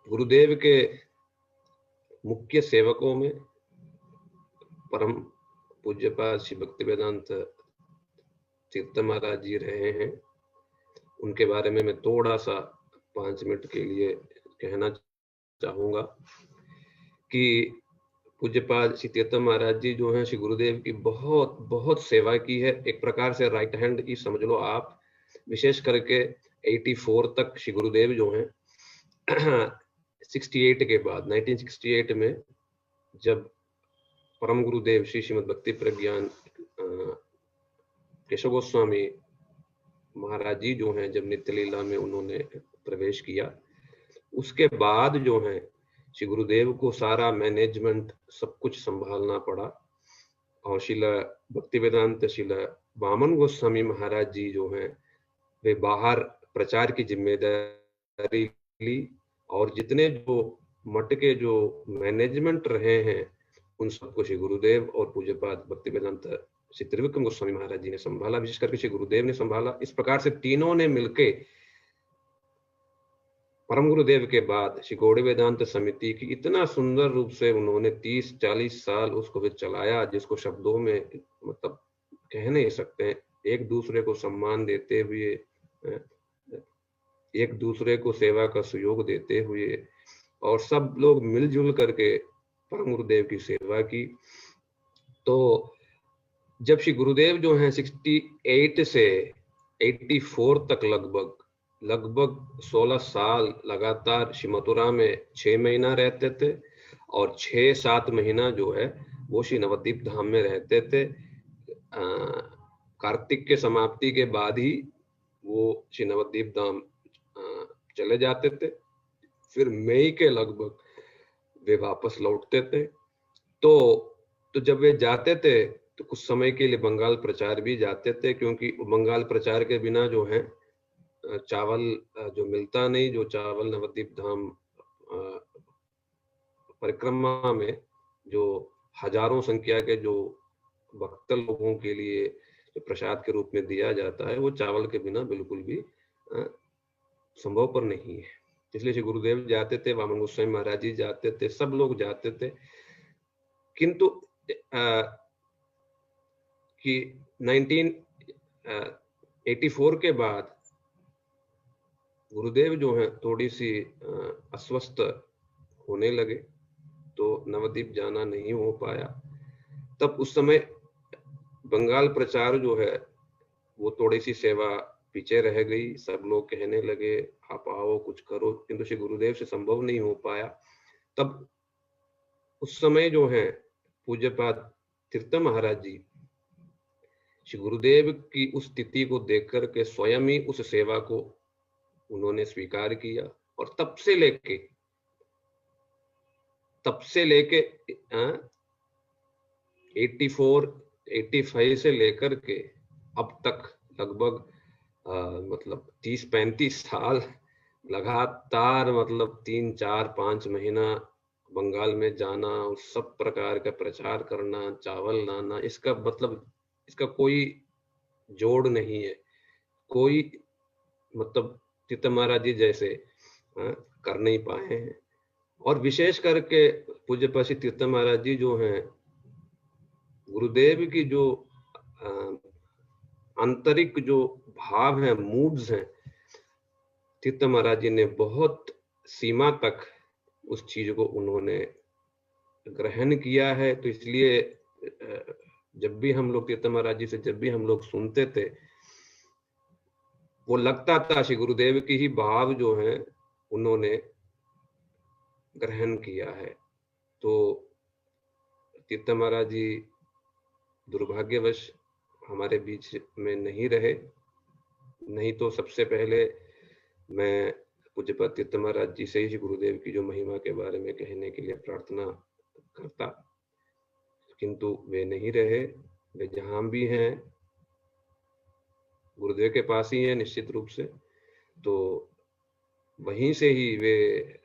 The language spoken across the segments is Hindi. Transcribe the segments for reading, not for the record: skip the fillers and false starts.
गुरुदेव के मुख्य सेवकों में परम पूज्यपाद श्री भक्तिवेदांत तीर्थ महाराज जी रहे हैं। उनके बारे में मैं थोड़ा सा 5 मिनट के लिए कहना चाहूंगा कि पूज्यपाद श्री तीर्थ महाराज जी जो हैं श्री गुरुदेव की बहुत बहुत सेवा की है। एक प्रकार से राइट हैंड की समझ लो आप। विशेष करके 84 तक श्री गुरुदेव जो हैं 68 के बाद 1968 में जब परम गुरुदेव श्री श्रीमद भक्ति प्रज्ञान केशव गोस्वामी महाराज जी जो हैं जब नित्य लीला में उन्होंने प्रवेश किया, उसके बाद जो है श्री गुरुदेव को सारा मैनेजमेंट सब कुछ संभालना पड़ा। और शिला भक्तिवेदांत शिला वामन गोस्वामी महाराज जी जो हैं वे बाहर प्रचार की जिम्मेदारी ली, और जितने जो मठ के जो मैनेजमेंट रहे हैं उन सबको श्री गुरुदेव और पूज्यपाद भक्तिवेदांत श्री त्रिविक्रम गोस्वामी महाराज जी ने संभाला। विशेष करके श्री गुरुदेव ने संभाला। इस प्रकार से तीनों ने मिलके परम गुरुदेव के बाद श्री गौड़ी वेदांत समिति की इतना सुंदर रूप से उन्होंने 30-40 साल उसको भी चलाया, जिसको शब्दों में मतलब कह नहीं सकते हैं। एक दूसरे को सम्मान देते हुए, एक दूसरे को सेवा का सहयोग देते हुए, और सब लोग मिलजुल करके परम गुरुदेव की सेवा की। तो जब श्री गुरुदेव जो हैं 68 से 84 तक लगभग 16 साल लगातार श्री मथुरा में 6 महीना रहते थे, और 6-7 महीना जो है वो श्री नवद्वीप धाम में रहते थे। कार्तिक के समाप्ति के बाद ही वो श्री नवद्वीप धाम चले जाते थे। फिर मई के लगभग वे वापस लौटते थे। तो जब वे जाते थे तो कुछ समय के लिए बंगाल प्रचार भी जाते थे, क्योंकि बंगाल प्रचार के बिना जो है चावल जो मिलता नहीं, जो चावल नवद्वीप धाम परिक्रमा में जो हजारों संख्या के जो भक्त लोगों के लिए जो प्रसाद के रूप में दिया जाता है, वो चावल के बिना बिल्कुल भी संभव पर नहीं है। इसलिए श्री गुरुदेव जाते थे, वामन गोस्वामी महाराज जी जाते थे, सब लोग जाते थे। किंतु कि 1984 के बाद गुरुदेव जो हैं थोड़ी सी अस्वस्थ होने लगे, तो नवद्वीप जाना नहीं हो पाया। तब उस समय बंगाल प्रचार जो है वो थोड़ी सी सेवा पीछे रह गई। सब लोग कहने लगे आप आओ कुछ करो, किंतु श्री गुरुदेव से संभव नहीं हो पाया। तब उस समय जो है पूज्यपाद तीर्थ महाराज जी श्री गुरुदेव की उस स्थिति को देख करके स्वयं ही उस सेवा को उन्होंने स्वीकार किया, और तब से लेके 84-85 से लेकर के अब तक लगभग मतलब 30-35 साल लगातार मतलब 3-4-5 महीना बंगाल में जाना और सब प्रकार का प्रचार करना, चावल लाना, इसका मतलब इसका कोई जोड़ नहीं है। कोई मतलब तीर्थ महाराज जी जैसे कर नहीं पाए हैं। और विशेष करके पूज्य श्री तीर्थ महाराज जी जो हैं गुरुदेव की जो आंतरिक जो भाव है, मूड्स हैं, तीर्थ महाराज जी ने बहुत सीमा तक उस चीज को उन्होंने ग्रहण किया है। तो इसलिए जब भी हम लोग तीर्थ महाराज जी से जब भी हम लोग सुनते थे, वो लगता था श्री गुरुदेव की ही भाव जो है उन्होंने ग्रहण किया है। तो तीर्थ महाराज जी दुर्भाग्यवश हमारे बीच में नहीं रहे, नहीं तो सबसे पहले मैं पूज्यपाद तीर्थ महाराज जी से ही गुरुदेव की जो महिमा के बारे में कहने के लिए प्रार्थना करता, किंतु वे नहीं रहे। वे जहां भी हैं गुरुदेव के पास ही हैं निश्चित रूप से। तो वहीं से ही वे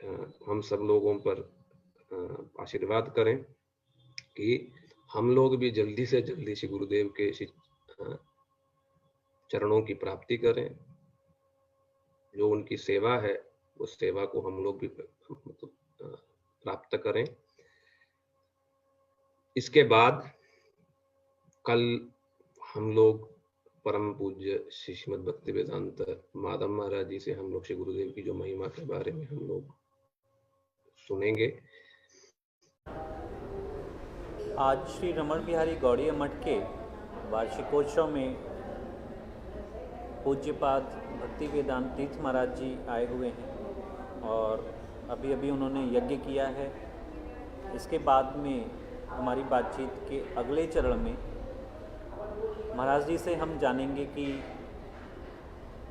हम सब लोगों पर आशीर्वाद करें कि हम लोग भी जल्दी से जल्दी श्री गुरुदेव के चरणों की प्राप्ति करें। जो उनकी सेवा है वो सेवा को हम लोग भी प्राप्त करें। इसके बाद कल हम लोग परम पूज्य श्री श्रीमद् भक्ति वेदांत माधव महाराज जी से हम लोग श्री गुरुदेव की जो महिमा के बारे में हम लोग सुनेंगे। आज श्री रमण बिहारी गौड़ीय मठ के वार्षिकोत्सव में पूज्यपाद भक्ति वेदांत तीर्थ महाराज जी आए हुए हैं और अभी अभी उन्होंने यज्ञ किया है। इसके बाद में हमारी बातचीत के अगले चरण में महाराज जी से हम जानेंगे कि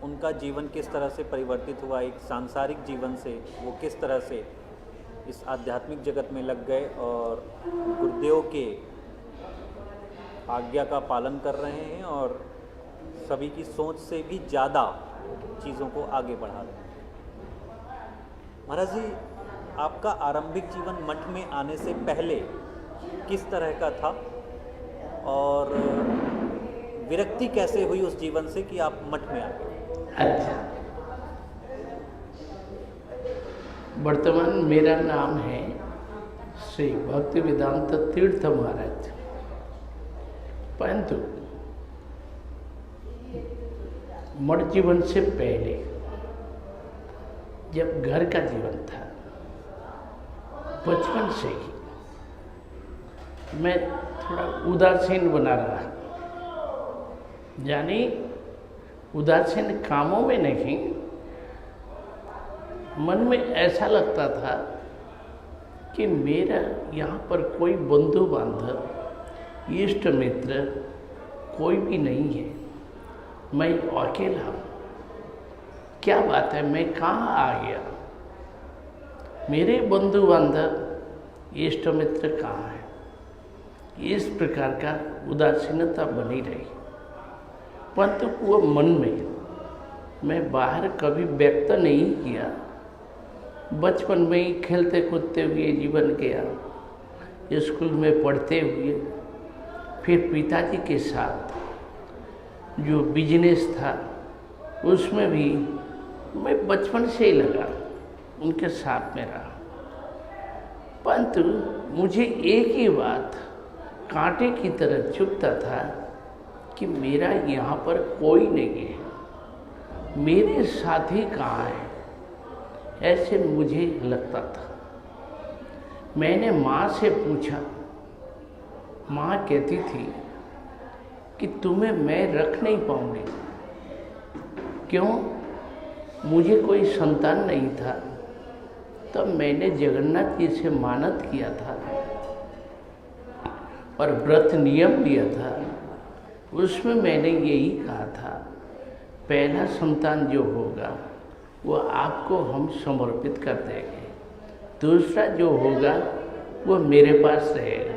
उनका जीवन किस तरह से परिवर्तित हुआ, एक सांसारिक जीवन से वो किस तरह से इस आध्यात्मिक जगत में लग गए और गुरुदेव के आज्ञा का पालन कर रहे हैं और सभी की सोच से भी ज़्यादा चीज़ों को आगे बढ़ा रहे हैं। महाराज जी, आपका आरंभिक जीवन मठ में आने से पहले किस तरह का था और विरक्ति कैसे हुई उस जीवन से कि आप मठ में आ गए? अच्छा, वर्तमान मेरा नाम है श्री भक्ति वेदांत तीर्थ महाराज, परंतु मठ जीवन से पहले जब घर का जीवन था, बचपन से ही मैं थोड़ा उदासीन बना रहा, यानी उदासीन कामों में नहीं, मन में ऐसा लगता था कि मेरा यहाँ पर कोई बंधु बांधव इष्ट मित्र कोई भी नहीं है, मैं अकेला हूँ। क्या बात है, मैं कहाँ आ गया, मेरे बंधु बांधव इष्ट मित्र कहाँ है। इस प्रकार का उदासीनता बनी रही, परंतु वो मन में मैं बाहर कभी व्यक्त नहीं किया। बचपन में ही खेलते कूदते हुए जीवन गया, स्कूल में पढ़ते हुए, फिर पिताजी के साथ जो बिजनेस था उसमें भी मैं बचपन से ही लगा, उनके साथ में रहा। परंतु मुझे एक ही बात कांटे की तरह चुभता था कि मेरा यहाँ पर कोई नहीं है, मेरे साथी कहाँ है, ऐसे मुझे लगता था। मैंने माँ से पूछा, माँ कहती थी कि तुम्हें मैं रख नहीं पाऊँगी। क्यों? मुझे कोई संतान नहीं था। तब मैंने जगन्नाथ जी से मानत किया था और व्रत नियम लिया था। उसमें मैंने यही कहा था, पहला संतान जो होगा वो आपको हम समर्पित कर देंगे, दूसरा जो होगा वो मेरे पास रहेगा।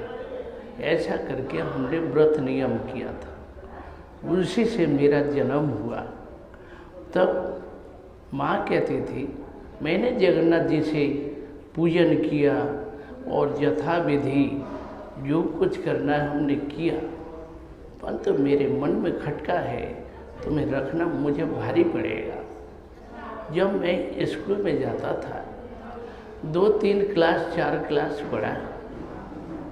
ऐसा करके हमने व्रत नियम किया था, उसी से मेरा जन्म हुआ। तब माँ कहती थी, मैंने जगन्नाथ जी से पूजन किया और यथाविधि जो कुछ करना है हमने किया, परंतु मेरे मन में खटका है, तुम्हें रखना मुझे भारी पड़ेगा। जब मैं स्कूल में जाता था, 2-3 क्लास 4 क्लास पढ़ा,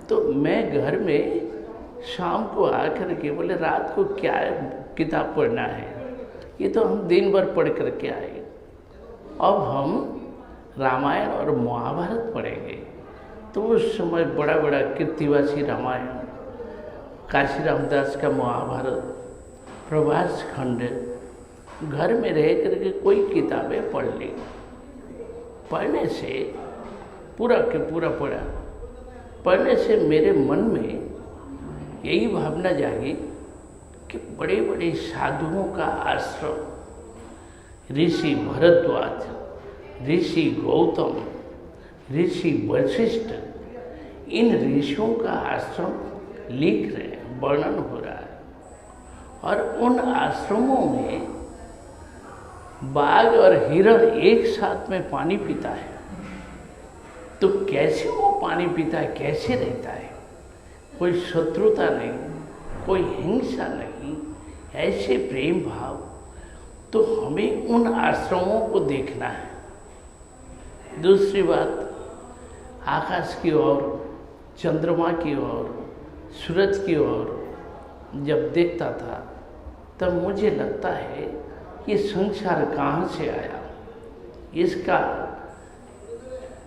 तो मैं घर में शाम को आकर के बोले, रात को क्या किताब पढ़ना है, ये तो हम दिन भर पढ़ करके आए, अब हम रामायण और महाभारत पढ़ेंगे। तो उस समय बड़ा बड़ा कृतिवासी रामायण, काशी रामदास का महाभारत, प्रभास खंड घर में रह करके कोई किताबें पढ़ ली। पढ़ने से पूरा के पूरा पढ़ा, पढ़ने से मेरे मन में यही भावना जागी कि बड़े बड़े साधुओं का आश्रम, ऋषि भरद्वाज, ऋषि गौतम, ऋषि वशिष्ठ, इन ऋषियों का आश्रम लिख रहे हैं, वर्णन हो रहा है। और उन आश्रमों में बाघ और हिरण एक साथ में पानी पीता है, तो कैसे वो पानी पीता है, कैसे रहता है, कोई शत्रुता नहीं, कोई हिंसा नहीं, ऐसे प्रेम भाव। तो हमें उन आश्रमों को देखना है, दूसरी बात, आकाश की ओर, चंद्रमा की ओर, सूरज की ओर जब देखता था तब मुझे लगता है ये संसार कहाँ से आया, इसका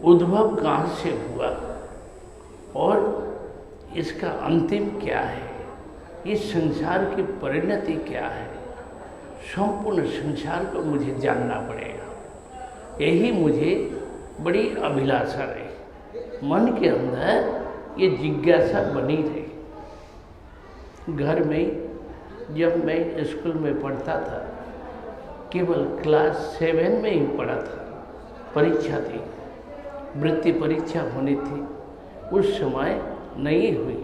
उद्भव कहाँ से हुआ और इसका अंतिम क्या है, इस संसार की परिणति क्या है। संपूर्ण संसार को मुझे जानना पड़ेगा, यही मुझे बड़ी अभिलाषा रही, मन के अंदर ये जिज्ञासा बनी रही। घर में जब मैं स्कूल में पढ़ता था, केवल क्लास 7 में ही पढ़ा था, परीक्षा थी, वृत्ति परीक्षा होनी थी, उस समय नहीं हुई,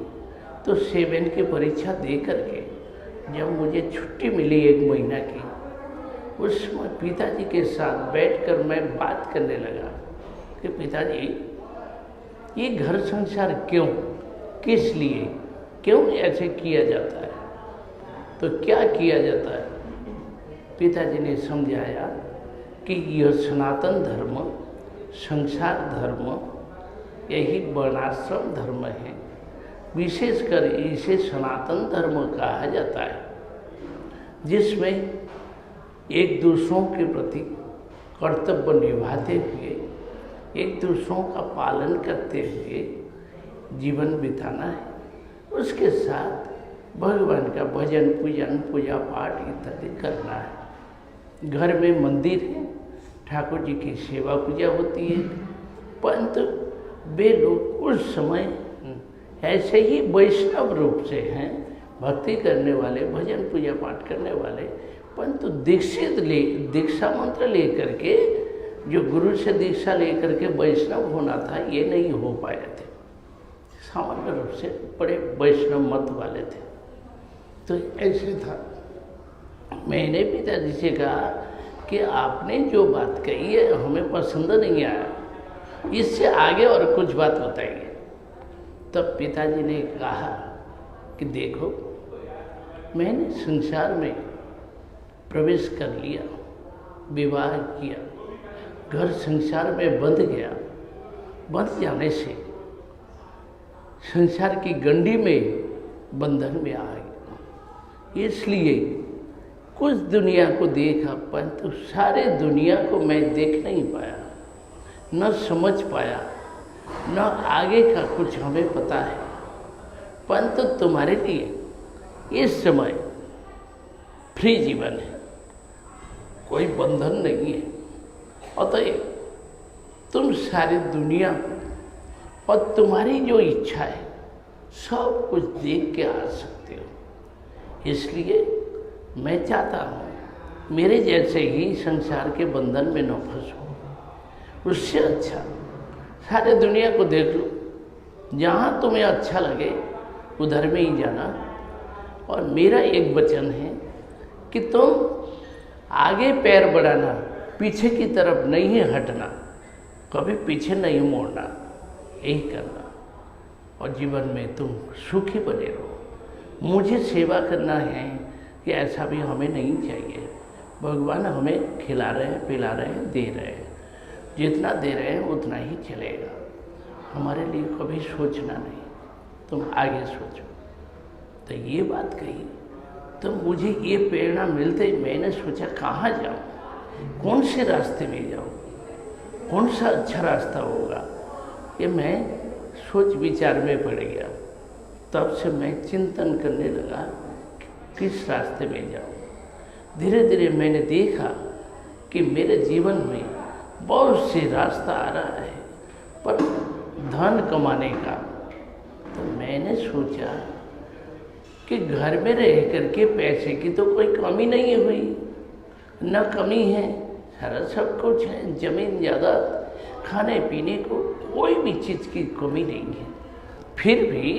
तो 7 की परीक्षा दे करके जब मुझे छुट्टी मिली 1 महीना की, उस समय पिताजी के साथ बैठकर मैं बात करने लगा कि पिताजी ये घर संसार क्यों, किस लिए, क्यों ऐसे किया जाता है, तो क्या किया जाता है। पिताजी ने समझाया कि यह सनातन धर्म, संसार धर्म, यही वर्णाश्रम धर्म है, विशेषकर इसे सनातन धर्म कहा जाता है, जिसमें एक दूसरों के प्रति कर्तव्य निभाते हुए, एक दूसरों का पालन करते हुए जीवन बिताना है। उसके साथ भगवान का भजन पूजन, पूजा पाठ इत्यादि करना है। घर में मंदिर है, ठाकुर जी की सेवा पूजा होती है, परंतु वे लोग उस समय ऐसे ही वैष्णव रूप से हैं, भक्ति करने वाले, भजन पूजा पाठ करने वाले, परंतु दीक्षा मंत्र लेकर के, जो गुरु से दीक्षा लेकर के वैष्णव होना था, ये नहीं हो पाए थे। सामान्य रूप से बड़े वैष्णव मत वाले थे। तो ऐसे था, मैंने पिताजी से कहा कि आपने जो बात कही है हमें पसंद नहीं आया, इससे आगे और कुछ बात बताइए। तब पिताजी ने कहा कि देखो, मैंने संसार में प्रवेश कर लिया, विवाह किया, घर संसार में बंध गया, बंध जाने से संसार की गंडी में बंधन में आ गया। इसलिए कुछ दुनिया को देखा, परंतु सारे दुनिया को मैं देख नहीं पाया, न समझ पाया, न आगे का कुछ हमें पता है। परंतु तुम्हारे लिए इस समय फ्री जीवन है, कोई बंधन नहीं है। अतएव तुम सारी दुनिया और तुम्हारी जो इच्छा है सब कुछ देख के आ सकते हो। इसलिए मैं चाहता हूँ मेरे जैसे ही संसार के बंधन में न फंसो। उससे अच्छा सारे दुनिया को देख लो, जहाँ तुम्हें अच्छा लगे उधर में ही जाना। और मेरा एक वचन है कि तुम आगे पैर बढ़ाना, पीछे की तरफ नहीं हटना, कभी पीछे नहीं मोड़ना, यही करना। और जीवन में तुम सुखी बने रहो। मुझे सेवा करना है कि ऐसा भी हमें नहीं चाहिए। भगवान हमें खिला रहे हैं, पिला रहे हैं, दे रहे हैं, जितना दे रहे हैं उतना ही चलेगा। हमारे लिए कभी सोचना नहीं, तुम आगे सोचो। तो ये बात कही तो मुझे ये प्रेरणा मिलते मैंने सोचा कहाँ जाऊँ, कौन से रास्ते में जाऊँ, कौन सा अच्छा रास्ता होगा। ये मैं सोच विचार में पड़ गया। तब से मैं चिंतन करने लगा किस रास्ते में जाऊँ। धीरे धीरे मैंने देखा कि मेरे जीवन में बहुत से रास्ता आ रहा है, पर धन कमाने का। तो मैंने सोचा कि घर में रह करके पैसे की तो कोई कमी नहीं हुई, न कमी है, सारा सब कुछ है, जमीन जायदाद, खाने पीने को कोई भी चीज़ की कमी नहीं है। फिर भी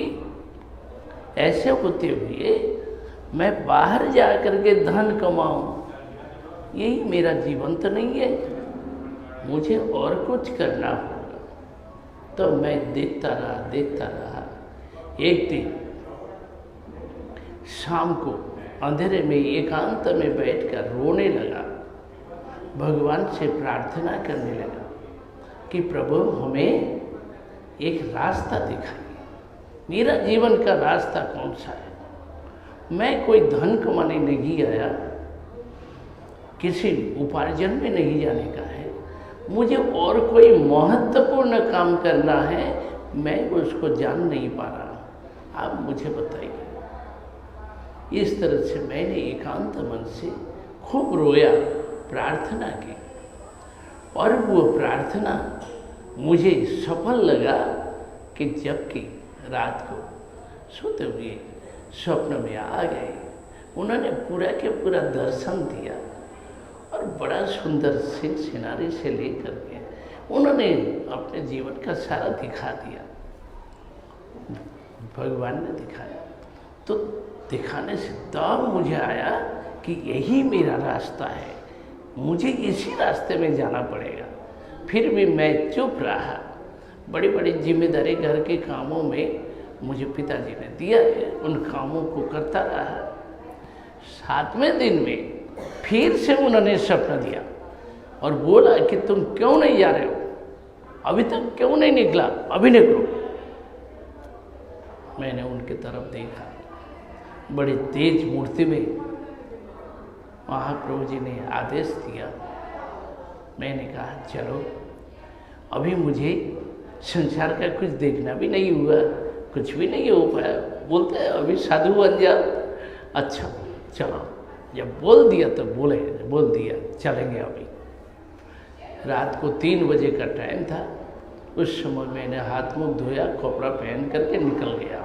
ऐसे होते हुए मैं बाहर जा कर के धन कमाऊं, यही मेरा जीवन तो नहीं है, मुझे और कुछ करना होगा। तो मैं देखता रहा। एक दिन शाम को अंधेरे में एकांत में बैठकर रोने लगा, भगवान से प्रार्थना करने लगा कि प्रभु हमें एक रास्ता दिखाइए, मेरा जीवन का रास्ता कौन सा है। मैं कोई धन कमाने नहीं आया, किसी उपार्जन में नहीं जाने का है, मुझे और कोई महत्वपूर्ण काम करना है, मैं उसको जान नहीं पा रहा, आप मुझे बताइए। इस तरह से मैंने एकांत मन से खूब रोया, प्रार्थना की, और वो प्रार्थना मुझे सफल लगा कि जबकि रात को सोते हुए स्वप्न में आ गए, उन्होंने पूरा के पूरा दर्शन दिया और बड़ा सुंदर सिनारी से लेकर के उन्होंने अपने जीवन का सारा दिखा दिया। भगवान ने दिखाया, तो दिखाने से तब मुझे आया कि यही मेरा रास्ता है, मुझे इसी रास्ते में जाना पड़ेगा। फिर भी मैं चुप रहा। बड़ी बड़ी जिम्मेदारी घर के कामों में मुझे पिताजी ने दिया है, उन कामों को करता रहा। 7वें दिन में फिर से उन्होंने सपना दिया और बोला कि तुम क्यों नहीं जा रहे हो, अभी तक क्यों नहीं निकला, अभी निकलो। मैंने उनकी तरफ देखा, बड़ी तेज मूर्ति में महाप्रभु जी ने आदेश दिया। मैंने कहा चलो, अभी मुझे संसार का कुछ देखना भी नहीं हुआ, कुछ भी नहीं हो पाया। बोलते हैं अभी साधु बन जाओ। अच्छा चलो, जब बोल दिया तो बोल दिया चलेंगे। अभी रात को 3 बजे का टाइम था। उस समय मैंने हाथ मुँह धोया, कपड़ा पहन करके निकल गया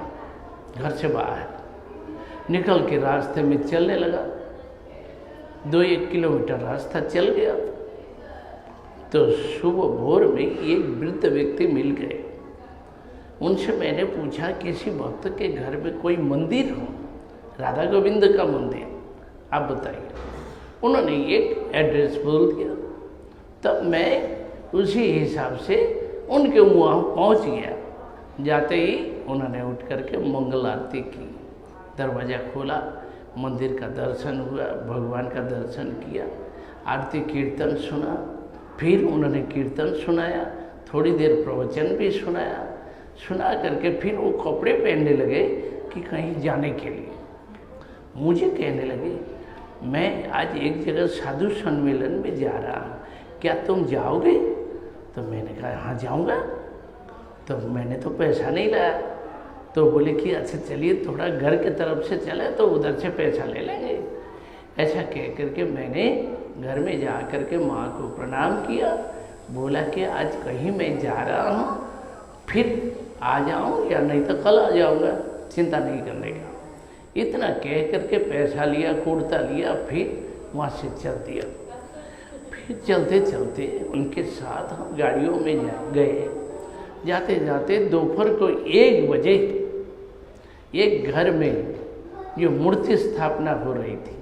घर से बाहर। निकल के रास्ते में चलने लगा, 2-1 किलोमीटर रास्ता चल गया तो सुबह भोर में एक वृद्ध व्यक्ति मिल गए। उनसे मैंने पूछा किसी भक्त के घर में कोई मंदिर हो, राधा गोविंद का मंदिर, आप बताइए। उन्होंने एक एड्रेस बोल दिया। तब मैं उसी हिसाब से उनके वहाँ पहुँच गया। जाते ही उन्होंने उठ करके मंगल आरती की, दरवाज़ा खोला, मंदिर का दर्शन हुआ, भगवान का दर्शन किया, आरती कीर्तन सुना। फिर उन्होंने कीर्तन सुनाया, थोड़ी देर प्रवचन भी सुनाया। सुना करके फिर वो कपड़े पहनने लगे कि कहीं जाने के लिए। मुझे कहने लगे मैं आज एक जगह साधु सम्मेलन में जा रहा हूँ, क्या तुम जाओगे? तो मैंने कहा हाँ जाऊँगा। तो मैंने तो पैसा नहीं लाया। तो बोले कि अच्छा चलिए थोड़ा घर के तरफ से चले तो उधर से पैसा ले लेंगे। ऐसा कह करके मैंने घर में जा कर के माँ को प्रणाम किया। बोला कि आज कहीं मैं जा रहा हूँ, फिर आ जाऊँ या नहीं तो कल आ जाऊँगा, चिंता नहीं करने का। इतना कह करके पैसा लिया, कुर्ता लिया, फिर वहाँ से चल दिया। फिर चलते चलते उनके साथ हम गाड़ियों में गए। जाते जाते दोपहर को 1 बजे एक घर में जो मूर्ति स्थापना हो रही थी,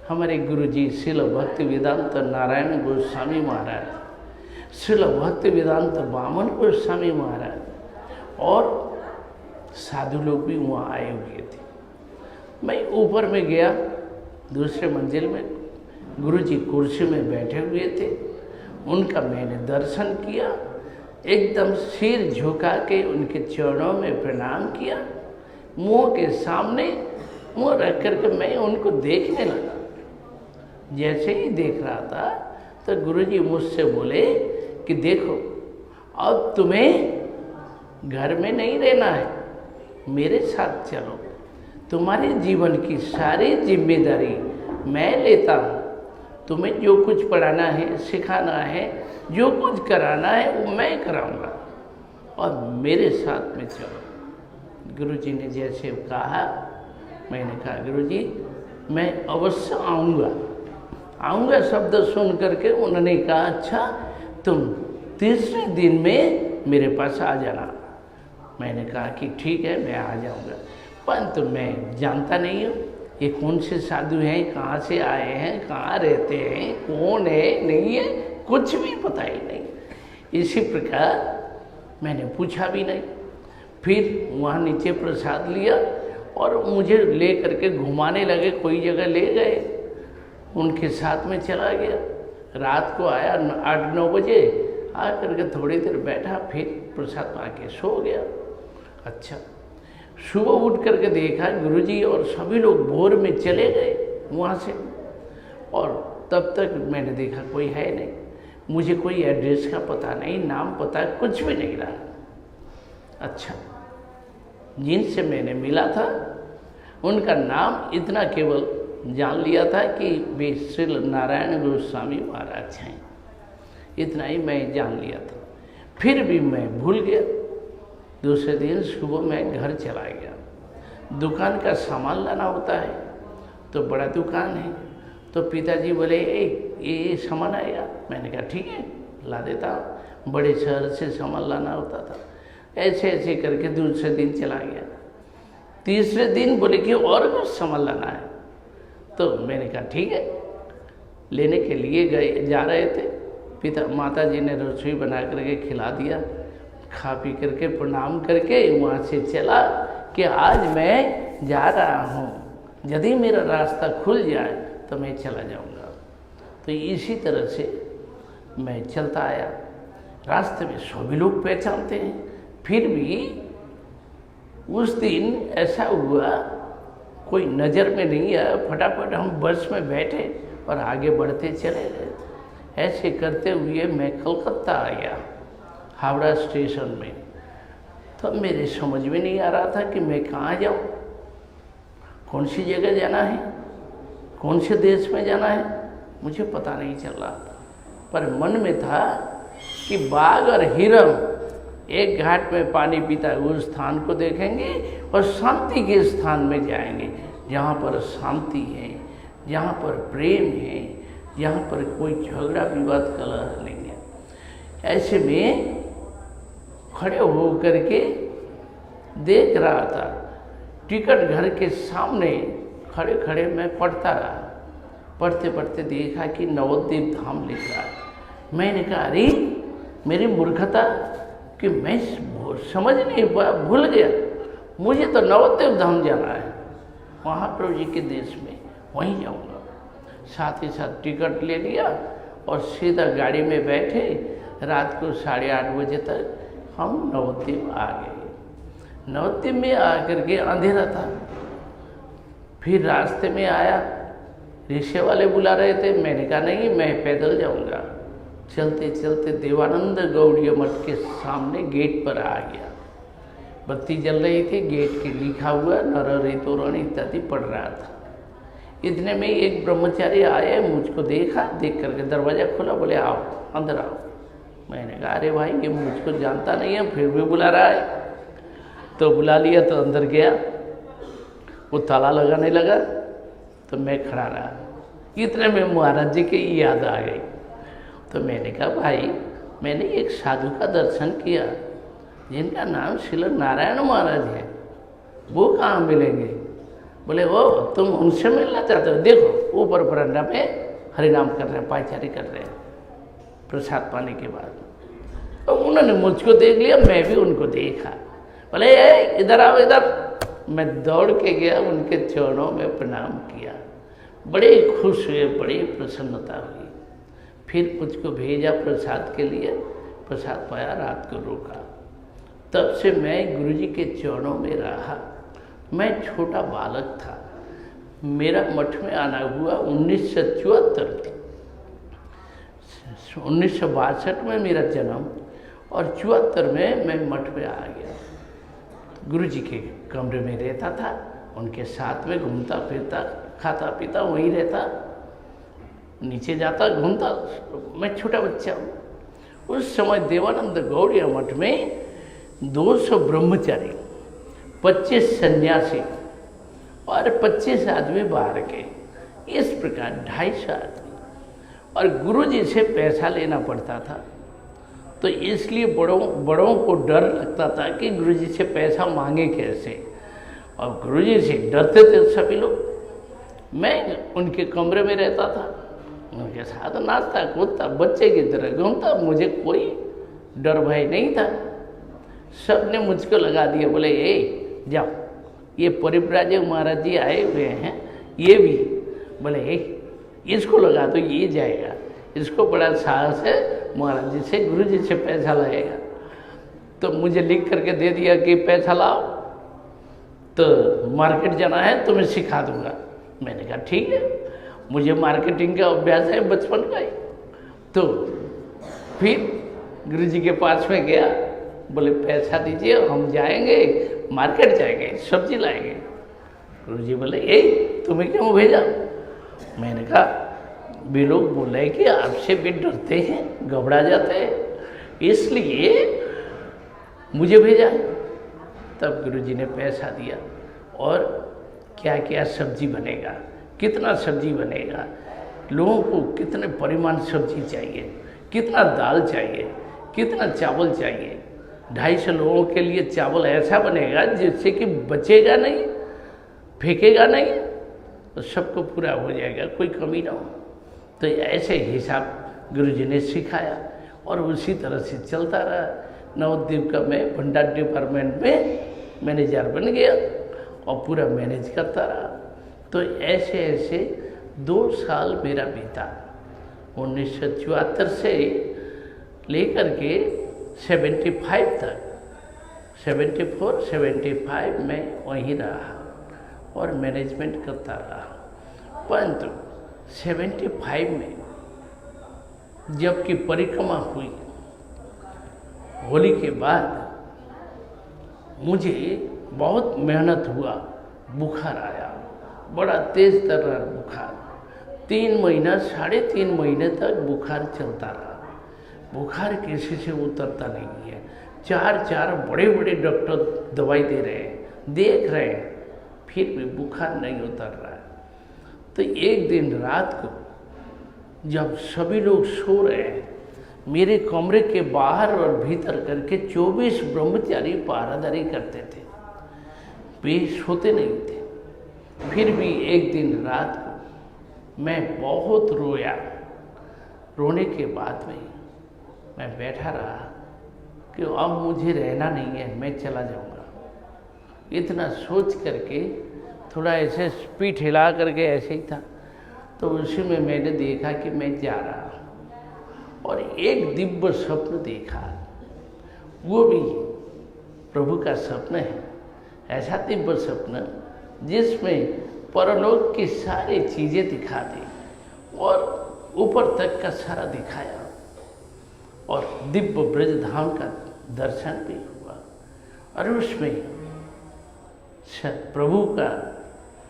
हमारे गुरुजी श्रील भक्ति वेदांत नारायण गोस्वामी महाराज, श्रील भक्ति वेदांत वामन गोस्वामी महाराज और साधु लोग भी वहाँ आए हुए थे। मैं ऊपर में गया, दूसरे मंजिल में गुरुजी कुर्सी में बैठे हुए थे। उनका मैंने दर्शन किया, एकदम सिर झुका के उनके चरणों में प्रणाम किया। मुँह के सामने मुँह रख करके मैं उनको देखने लगा। जैसे ही देख रहा था तो गुरुजी मुझसे बोले कि देखो अब तुम्हें घर में नहीं रहना है, मेरे साथ चलो, तुम्हारे जीवन की सारी जिम्मेदारी मैं लेता हूँ। तुम्हें जो कुछ पढ़ाना है, सिखाना है, जो कुछ कराना है वो मैं कराऊंगा और मेरे साथ में चलो। गुरुजी ने जैसे कहा, मैंने कहा गुरुजी मैं अवश्य आऊँगा शब्द सुन करके उन्होंने कहा अच्छा तुम तीसरे दिन में मेरे पास आ जाना। मैंने कहा कि ठीक है मैं आ जाऊँगा, परंतु मैं जानता नहीं हूँ ये कौन से साधु हैं, कहाँ से आए हैं, कहाँ रहते हैं, कौन है नहीं है, कुछ भी पता ही नहीं। इसी प्रकार मैंने पूछा भी नहीं। फिर वहाँ नीचे प्रसाद लिया और मुझे ले करके घुमाने लगे, कोई जगह ले गए, उनके साथ में चला गया। रात को आया 8-9 बजे, आकर के थोड़ी देर बैठा, फिर प्रसाद पा के सो गया। अच्छा, सुबह उठ करके देखा गुरुजी और सभी लोग भोर में चले गए वहाँ से, और तब तक मैंने देखा कोई है नहीं। मुझे कोई एड्रेस का पता नहीं, नाम पता कुछ भी नहीं रहा। अच्छा, जिनसे मैंने मिला था उनका नाम इतना केवल जान लिया था कि वे श्री नारायण गोस्वामी महाराज हैं, इतना ही मैं जान लिया था। फिर भी मैं भूल गया। दूसरे दिन सुबह मैं घर चला गया। दुकान का सामान लाना होता है, तो बड़ा दुकान है, तो पिताजी बोले ये सामान आएगा। मैंने कहा ठीक है ला देता हूँ। बड़े शहर से सामान लाना होता था। ऐसे ऐसे करके दूसरे दिन चला गया। तीसरे दिन बोले कि और कुछ सामान लाना है, तो मैंने कहा ठीक है। लेने के लिए गए, जा रहे थे, माता जी ने रसोई बना करके खिला दिया। खा पी करके प्रणाम करके वहाँ से चला कि आज मैं जा रहा हूँ, यदि मेरा रास्ता खुल जाए तो मैं चला जाऊँगा। तो इसी तरह से मैं चलता आया। रास्ते में सभी लोग पहचानते हैं, फिर भी उस दिन ऐसा हुआ कोई नज़र में नहीं आया। फटाफट हम बस में बैठे और आगे बढ़ते चले गए। ऐसे करते हुए मैं कलकत्ता आ गया, हावड़ा स्टेशन में। तो मेरे समझ में नहीं आ रहा था कि मैं कहाँ जाऊँ, कौन सी जगह जाना है, कौन से देश में जाना है, मुझे पता नहीं चल रहा था। पर मन में था कि बाघ और हिरण एक घाट में पानी पीता है उस स्थान को देखेंगे और शांति के स्थान में जाएंगे, जहाँ पर शांति है, जहाँ पर प्रेम है, जहाँ पर कोई झगड़ा विवाद कलह नहीं है। ऐसे में खड़े हो करके देख रहा था। टिकट घर के सामने खड़े खड़े मैं पढ़ता रहा। पढ़ते पढ़ते देखा कि नवद्वीप धाम लिख रहा है। मैंने कहा अरे मेरी मूर्खता कि मैं समझ नहीं पाया, भूल गया। मुझे तो नवद्वीप धाम जाना है, महाप्रभु जी के देश में, वहीं जाऊंगा। साथ ही साथ टिकट ले लिया और सीधा गाड़ी में बैठे। रात को 8:30 बजे तक हम नवद्वीप आ गए। नवद्वीप में आकर के अंधेरा था। फिर रास्ते में आया, रिक्शे वाले बुला रहे थे। मैंने कहा नहीं, मैं पैदल जाऊंगा। चलते चलते देवानंद गौड़ीय मठ के सामने गेट पर आ गया। बत्ती जल रही थी, गेट के लिखा हुआ नर तोरण इत्यादि पढ़ रहा था। इतने में एक ब्रह्मचारी आए, मुझको देखा, देख करके दरवाज़ा खोला, बोले आओ अंदर आओ। मैंने कहा अरे भाई ये मुझको जानता नहीं है, फिर भी बुला रहा है। तो बुला लिया, तो अंदर गया। वो ताला लगाने लगा तो मैं खड़ा रहा। इतने में महाराज जी की याद आ गई। तो मैंने कहा भाई मैंने एक साधु का दर्शन किया जिनका नाम श्री नारायण महाराज है, वो कहाँ मिलेंगे? बोले वो तुम उनसे मिलना चाहते हो? देखो ऊपर बरंडा में हरिनाम कर रहे हैं, पायचारी कर रहे हैं प्रसाद पाने के बाद। तो उन्होंने मुझको देख लिया, मैं भी उनको देखा। बोले इधर आओ इधर। मैं दौड़ के गया, उनके चरणों में प्रणाम किया। बड़े खुश हुए, बड़ी प्रसन्नता हुई। फिर मुझको भेजा प्रसाद के लिए। प्रसाद पाया, रात को रोका। तब से मैं गुरुजी के चरणों में रहा। मैं छोटा बालक था। मेरा मठ में आना हुआ 1974। 1962 में मेरा जन्म और 74 में मैं मठ में आ गया। गुरुजी के कमरे में रहता था, उनके साथ में घूमता फिरता, खाता पीता वहीं रहता, नीचे जाता घूमता। मैं छोटा बच्चा हूँ। उस समय देवानंद गौड़ीय मठ में 200 ब्रह्मचारी, 25 सन्यासी और 25 आदमी बाहर के, इस प्रकार 250 आदमी। और गुरुजी से पैसा लेना पड़ता था, तो इसलिए बड़ों को डर लगता था कि गुरुजी से पैसा मांगे कैसे, और गुरुजी से डरते थे सभी लोग। मैं उनके कमरे में रहता था, उनके साथ नाचता कूदता, बच्चे की तरह घूमता। मुझे कोई डर भय नहीं था। सब ने मुझको लगा दिया, बोले ए जाओ, ये परिव्राजक महाराज जी आए हुए हैं, ये भी बोले ए इसको लगा दो, ये जाएगा, इसको बड़ा साहस है, महाराज जी से, गुरु जी से पैसा लगेगा। तो मुझे लिख करके दे दिया कि पैसा लाओ, तो मार्केट जाना है तो मैं सिखा दूंगा। मैंने कहा ठीक है, मुझे मार्केटिंग का अभ्यास है बचपन का ही। तो फिर गुरु जी के पास में गया, बोले पैसा दीजिए, हम जाएंगे मार्केट, जाएंगे सब्जी लाएंगे। गुरु जी बोले यही तुम्हें क्यों भेजा? मैंने कहा वे लोग बोले कि आपसे भी डरते हैं, घबरा जाते हैं, इसलिए मुझे भेजा। तब गुरुजी ने पैसा दिया और क्या क्या सब्जी बनेगा, कितना सब्जी बनेगा, लोगों को कितने परिमाण सब्जी चाहिए, कितना दाल चाहिए, कितना चावल चाहिए। 250 लोगों के लिए चावल ऐसा बनेगा जिससे कि बचेगा नहीं, फेंकेगा नहीं, तो सबको पूरा हो जाएगा, कोई कमी ना हो। तो ऐसे हिसाब गुरुजी ने सिखाया और उसी तरह से चलता रहा। नवद्वीप का मैं भंडार डिपार्टमेंट में मैनेजर बन गया और पूरा मैनेज करता रहा। तो ऐसे ऐसे 2 साल मेरा बीता, 1974 से लेकर के 75 तक, 74, 75 में वहीं रहा और मैनेजमेंट करता रहा। परंतु 75 में जबकि परिक्रमा हुई, होली के बाद मुझे बहुत मेहनत हुआ, बुखार आया, बड़ा तेज तर्रार बुखार, 3 महीना 3.5 महीने तक बुखार चलता रहा। बुखार किसी से उतरता नहीं है, 4 बड़े बड़े डॉक्टर दवाई दे रहे हैं, देख रहे हैं, फिर भी बुखार नहीं उतर रहा है। तो एक दिन रात को जब सभी लोग सो रहे हैं, मेरे कमरे के बाहर और भीतर करके 24 ब्रह्मचारी पहरादारी करते थे, वे सोते नहीं थे। फिर भी एक दिन रात को मैं बहुत रोया। रोने के बाद में मैं बैठा रहा कि अब मुझे रहना नहीं है, मैं चला जाऊंगा। इतना सोच करके थोड़ा ऐसे पीठ हिला करके ऐसे ही था, तो उसी में मैंने देखा कि मैं जा रहा हूँ और एक दिव्य स्वप्न देखा। वो भी प्रभु का स्वप्न है, ऐसा दिव्य स्वप्न जिसमें परलोक की सारी चीज़ें दिखा दी और ऊपर तक का सारा दिखाया और दिव्य ब्रज धाम का दर्शन भी हुआ। और उसमें प्रभु का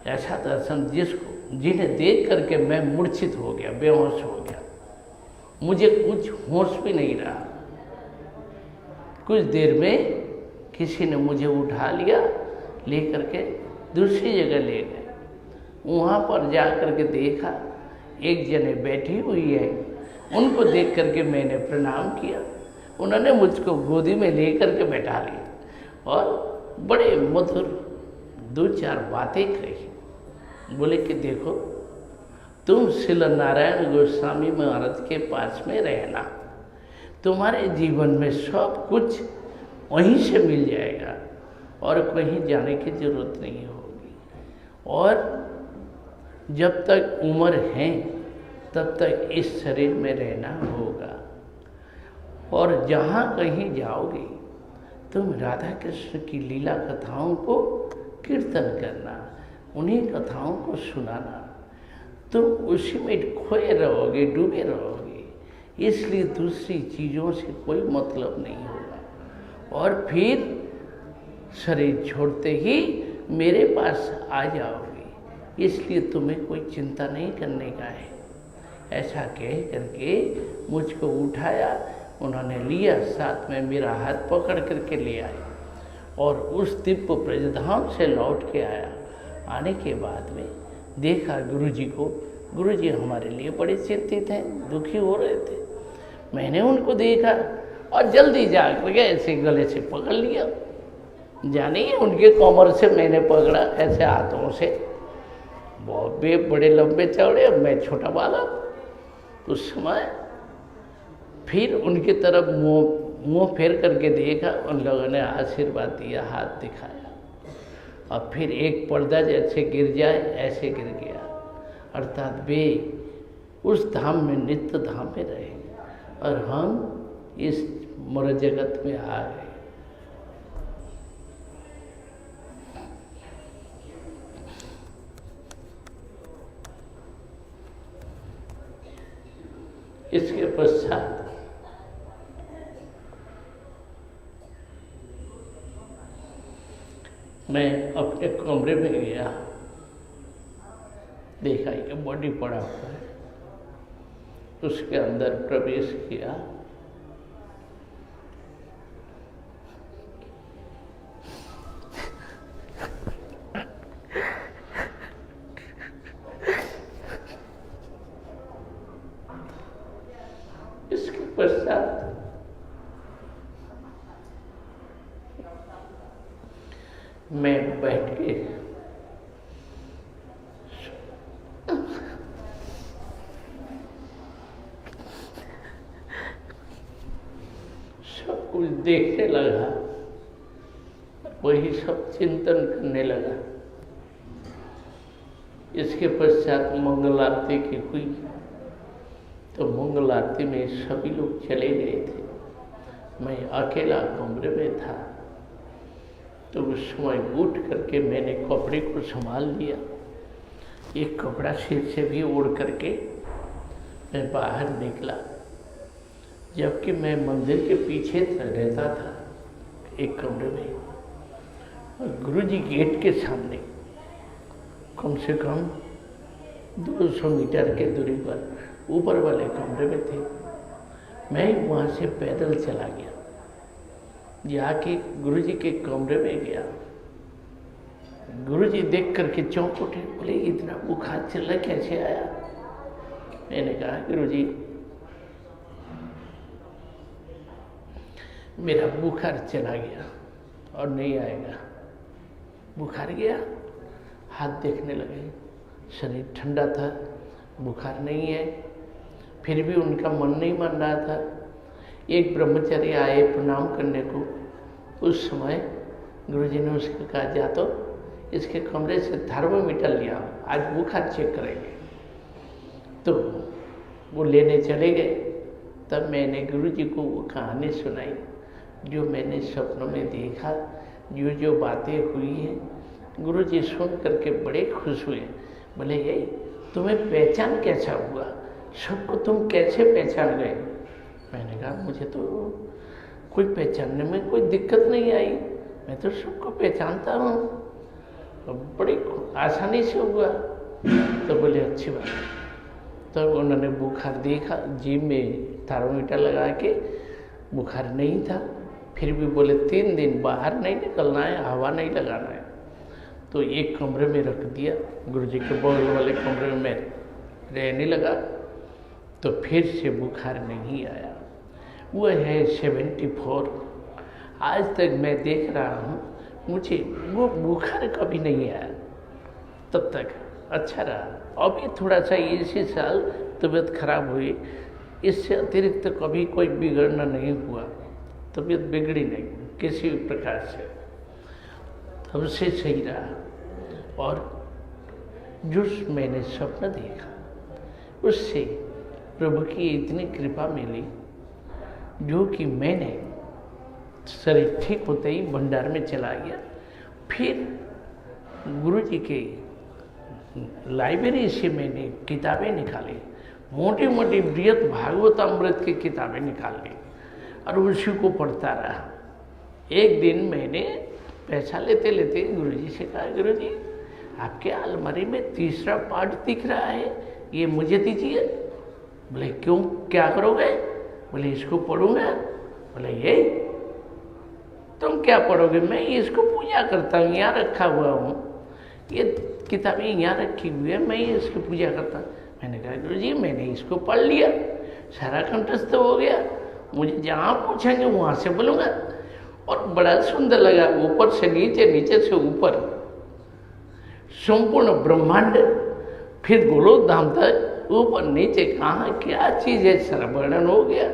ऐसा दर्शन जिन्हें देख करके मैं मूर्छित हो गया, बेहोश हो गया, मुझे कुछ होश भी नहीं रहा। कुछ देर में किसी ने मुझे उठा लिया, ले करके दूसरी जगह ले गए। वहाँ पर जा कर के देखा एक जने बैठी हुई है, उनको देख करके मैंने प्रणाम किया। उन्होंने मुझको गोदी में ले करके बैठा लिया और बड़े मधुर 2-4 बातें कही। बोले कि देखो, तुम श्री नारायण गोस्वामी महाराज के पास में रहना, तुम्हारे जीवन में सब कुछ वहीं से मिल जाएगा और कहीं जाने की ज़रूरत नहीं होगी। और जब तक उम्र है तब तक इस शरीर में रहना होगा और जहाँ कहीं जाओगे तुम राधा कृष्ण की लीला कथाओं को कीर्तन करना, उन्हीं कथाओं को सुनाना, तुम उसी में खोए रहोगे, डूबे रहोगे। इसलिए दूसरी चीज़ों से कोई मतलब नहीं होगा और फिर शरीर छोड़ते ही मेरे पास आ जाओगे। इसलिए तुम्हें कोई चिंता नहीं करने का है। ऐसा कह करके मुझको उठाया, उन्होंने लिया, साथ में मेरा हाथ पकड़ करके ले आए और उस दिव्य ब्रजधाम से लौट के आया। आने के बाद में देखा गुरुजी को, गुरुजी हमारे लिए बड़े चिंतित हैं, दुखी हो रहे थे। मैंने उनको देखा और जल्दी जा करके ऐसे गले से पकड़ लिया, जानिए उनके कमर से मैंने पकड़ा ऐसे हाथों से। बहुत बड़े लंबे चौड़े, मैं छोटा बालक। उस समय फिर उनकी तरफ मुंह फेर करके देखा, उन लोगों ने आशीर्वाद दिया, हाथ दिखाया और फिर एक पर्दा जैसे गिर जाए ऐसे गिर गया। अर्थात वे उस धाम में, नित्य धाम में रहे और हम इस मर जगत में आ गए। इसके पश्चात मैं अपने कमरे में गया, देखा कि बॉडी पड़ा हुआ है, उसके अंदर प्रवेश किया। इसके पश्चात मैं बैठ के सब कुछ देखने लगा, वही सब चिंतन करने लगा। इसके पश्चात मंगल आरती की हुई, तो मंगल आरती में सभी लोग चले गए थे, मैं अकेला कमरे में था। तो उस समय उठ करके मैंने कपड़े को संभाल लिया, एक कपड़ा सिर से भी ओढ़ करके मैं बाहर निकला, जबकि मैं मंदिर के पीछे रहता था एक कमरे में, और गुरुजी गेट के सामने कम से कम 200 मीटर के दूरी पर ऊपर वाले कमरे में थे। मैं वहाँ से पैदल चला गया, जाके गुरुजी के कमरे में गया। गुरुजी देख करके चौंक उठे, बोले इतना बुखार चला कैसे आया? मैंने कहा गुरुजी मेरा बुखार चला गया और नहीं आएगा। बुखार गया, हाथ देखने लगे, शरीर ठंडा था, बुखार नहीं है। फिर भी उनका मन नहीं मान रहा था। एक ब्रह्मचारी आए प्रणाम करने को, उस समय गुरुजी ने उसको कहा जा तो इसके कमरे से थर्मोमीटर लिया, आज बुखार चेक करेंगे। तो वो लेने चले गए। तब मैंने गुरुजी को वो कहानी सुनाई जो मैंने सपनों में देखा, जो जो बातें हुई हैं। गुरुजी सुन करके बड़े खुश हुए, बोले यही तुम्हें पहचान कैसा हुआ, सबको तुम कैसे पहचान गए? मैंने कहा मुझे तो कोई पहचानने में कोई दिक्कत नहीं आई, मैं तो सबको पहचानता हूँ, बड़ी आसानी से हुआ। तो बोले अच्छी बात। तो उन्होंने बुखार देखा, जीभ में थर्मोमीटर लगा के बुखार नहीं था। फिर भी बोले 3 दिन बाहर नहीं निकलना है, हवा नहीं लगाना है। तो एक कमरे में रख दिया, गुरुजी के बगल वाले कमरे में रहने लगा। तो फिर से बुखार नहीं आया। वो है 74। आज तक मैं देख रहा हूँ, मुझे वो बुखार कभी नहीं आया, तब तक अच्छा रहा। अभी थोड़ा सा इसी साल तबीयत खराब हुई, इससे अतिरिक्त कभी कोई बिगड़ना नहीं हुआ, तबीयत बिगड़ी नहीं किसी भी प्रकार से, तब से सही रहा। और जो मैंने स्वप्न देखा उससे प्रभु की इतनी कृपा मिली, जो कि मैंने शरीर ठीक होते ही भंडार में चला गया। फिर गुरुजी के लाइब्रेरी से मैंने किताबें निकाली, मोटी मोटी बृहत भागवतामृत की किताबें निकाल ली और उसी को पढ़ता रहा। एक दिन मैंने पैसा लेते लेते गुरुजी से कहा, गुरुजी आपके अलमारी में 3रा पाठ दिख रहा है, ये मुझे दीजिए। बोले क्यों, क्या करोगे? बोले इसको पढ़ूंगा। बोले ये तुम क्या पढ़ोगे? मैं इसको पूजा करता हूँ, यहाँ रखा हुआ हूँ, ये किताबें यहाँ रखी हुई है, मैं इसकी पूजा करता हूँ। मैंने कहा गुरुजी मैंने इसको पढ़ लिया, सारा कंठस्थ हो गया, मुझे जहाँ पूछेंगे वहाँ से बोलूँगा। और बड़ा सुंदर लगा, ऊपर से नीचे, नीचे से ऊपर संपूर्ण ब्रह्मांड, फिर गोलोक धाम तक, ऊपर नीचे कहाँ क्या चीज़ है सारा वर्णन हो गया।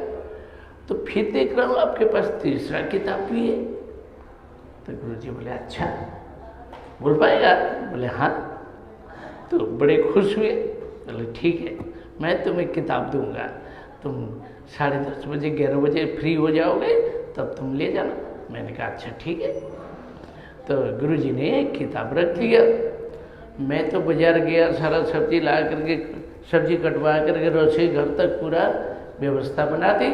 तो फिर देख रहा हूँ आपके पास 3रा किताब भी है। तो गुरुजी बोले अच्छा बोल पाएगा? बोले हाँ। तो बड़े खुश हुए, बोले ठीक है मैं तुम्हें किताब दूंगा, तुम 10:30 बजे 11 बजे फ्री हो जाओगे तब तुम ले जाना। मैंने कहा अच्छा ठीक है। तो गुरुजी ने किताब रख लिया। मैं तो बाजार गया, सारा सब्जी ला करके, सब्जी कटवा करके रसोई घर तक पूरा व्यवस्था बना दी।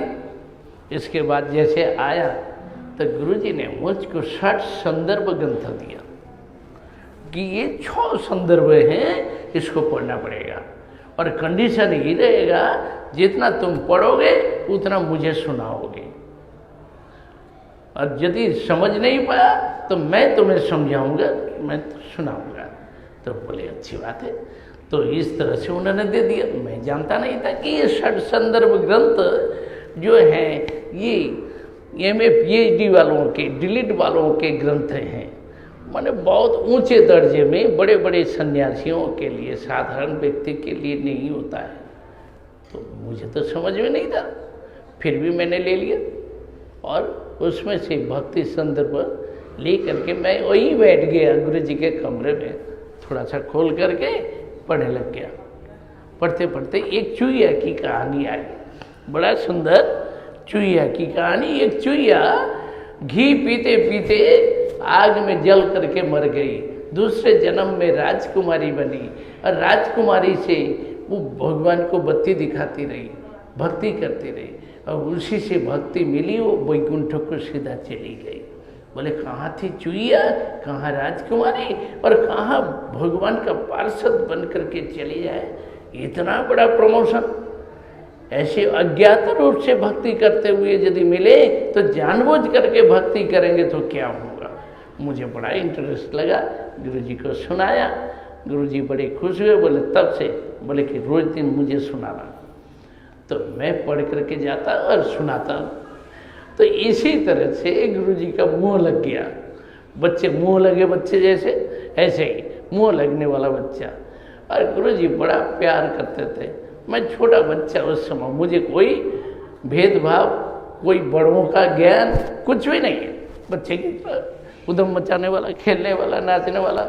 इसके बाद जैसे आया तो गुरुजी ने मुझको 60 संदर्भ ग्रंथ दिया कि ये 6 संदर्भ हैं, इसको पढ़ना पड़ेगा और कंडीशन ये रहेगा जितना तुम पढ़ोगे उतना मुझे सुनाओगे, और यदि समझ नहीं पाया तो मैं तुम्हें समझाऊंगा, मैं सुनाऊंगा। तो बोले अच्छी बात है। तो इस तरह से उन्होंने दे दिया। मैं जानता नहीं था कि ये 60 संदर्भ ग्रंथ जो हैं ये MA PhD वालों के, डिलीट वालों के ग्रंथ हैं। माने बहुत ऊंचे दर्जे में, बड़े बड़े सन्यासियों के लिए, साधारण व्यक्ति के लिए नहीं होता है। तो मुझे तो समझ में नहीं था, फिर भी मैंने ले लिया और उसमें से भक्ति संदर्भ ले करके मैं वहीं बैठ गया गुरुजी के कमरे में, थोड़ा सा खोल करके पढ़ने लग गया। पढ़ते पढ़ते एक चूहिया की कहानी आई, बड़ा सुंदर चूहिया की कहानी। एक चूहिया घी पीते पीते आग में जल करके मर गई, दूसरे जन्म में राजकुमारी बनी और राजकुमारी से वो भगवान को बत्ती दिखाती रही, भक्ति करती रही और उसी से भक्ति मिली, वो वैकुंठ को सीधा चली गई। बोले कहाँ थी चूहिया, कहाँ राजकुमारी और कहाँ भगवान का पार्षद बन करके चली जाए। इतना बड़ा प्रमोशन ऐसे अज्ञात रूप से भक्ति करते हुए यदि मिले तो जानबूझ करके भक्ति करेंगे तो क्या होगा। मुझे बड़ा इंटरेस्ट लगा, गुरुजी को सुनाया। गुरुजी बड़े खुश हुए, बोले तब से बोले कि रोज दिन मुझे सुनाना। तो मैं पढ़ करके जाता और सुनाता। तो इसी तरह से गुरुजी का मुँह लग गया। बच्चे मुँह लगे बच्चे जैसे, ऐसे ही मुँह लगने वाला बच्चा। और गुरुजी बड़ा प्यार करते थे। मैं छोटा बच्चा उस समय, मुझे कोई भेदभाव, कोई बड़ों का ज्ञान कुछ भी नहीं है। बच्चे की उधम मचाने वाला, खेलने वाला, नाचने वाला,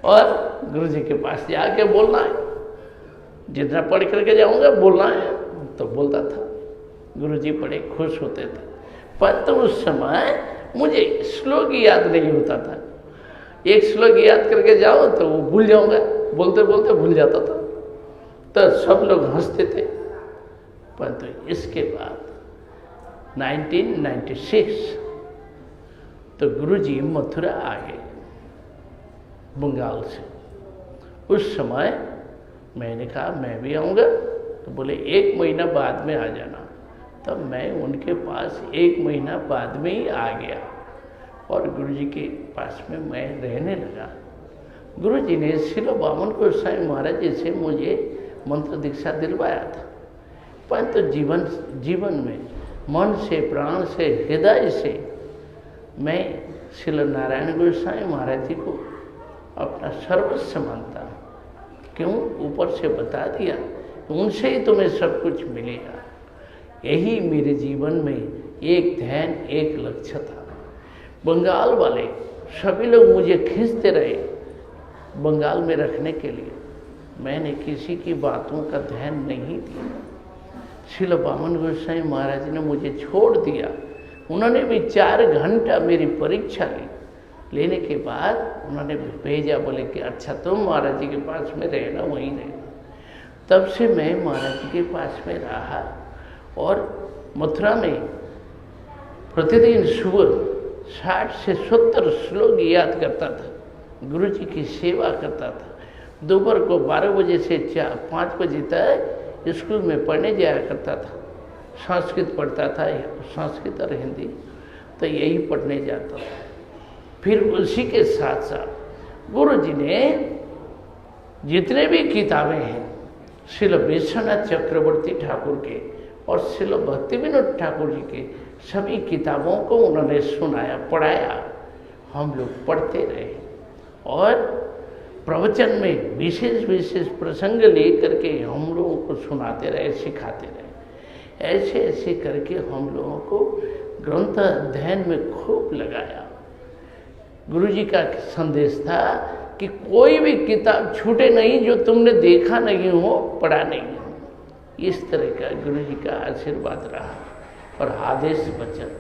और गुरुजी के पास जाके बोलना है, जितना पढ़ करके जाऊंगा बोलना है तो बोलता था। गुरुजी बड़े खुश होते थे। पर तो उस समय मुझे श्लोक याद नहीं होता था। एक श्लोक याद करके जाओ तो वो भूल जाऊंगा, बोलते बोलते भूल जाता था। तो सब लोग हंसते थे। परंतु इसके बाद 1996 तो गुरुजी मथुरा आ गए बंगाल से। उस समय मैंने कहा मैं भी आऊँगा। तो बोले 1 महीना बाद में आ जाना। तब मैं उनके पास 1 महीना बाद में ही आ गया और गुरुजी के पास में मैं रहने लगा। गुरुजी ने श्रील बामन गोसाई महाराज जी से मुझे मंत्र दीक्षा दिलवाया था। परंतु जीवन में मन से, प्राण से, हृदय से मैं श्रील नारायण गोसाई महाराज जी को अपना सर्वस्व मानता हूँ। क्यों? ऊपर से बता दिया, उनसे ही तुम्हें सब कुछ मिलेगा। यही मेरे जीवन में एक ध्यान, एक लक्ष्य था। बंगाल वाले सभी लोग मुझे खींचते रहे बंगाल में रखने के लिए। मैंने किसी की बातों का ध्यान नहीं दिया। श्रील बामन गोसाई महाराज ने मुझे छोड़ दिया। उन्होंने भी 4 घंटा मेरी परीक्षा ली। लेने के बाद उन्होंने भेजा, बोले कि अच्छा तुम महाराज जी के पास में रहना, वहीं रहना। तब से मैं महाराज जी के पास में रहा और मथुरा में प्रतिदिन सुबह 60 से 70 श्लोक याद करता था, गुरु जी की सेवा करता था। दोपहर को 12 बजे से 5 बजे तक स्कूल में पढ़ने जाया करता था। संस्कृत पढ़ता था, संस्कृत और हिंदी, तो यही पढ़ने जाता था। फिर उसी के साथ साथ गुरु जी ने जितने भी किताबें हैं श्रील विश्वनाथ चक्रवर्ती ठाकुर के और श्रील भक्ति विनोद ठाकुर जी के सभी किताबों को उन्होंने सुनाया, पढ़ाया। हम लोग पढ़ते रहे और प्रवचन में विशेष विशेष प्रसंग लेकर के हम लोगों को सुनाते रहे, सिखाते रहे। ऐसे ऐसे करके हम लोगों को ग्रंथ अध्ययन में खूब लगाया। गुरुजी का संदेश था कि कोई भी किताब छूटे नहीं जो तुमने देखा नहीं हो, पढ़ा नहीं हो। इस तरह का गुरु जी का आशीर्वाद रहा और आदेश वचन।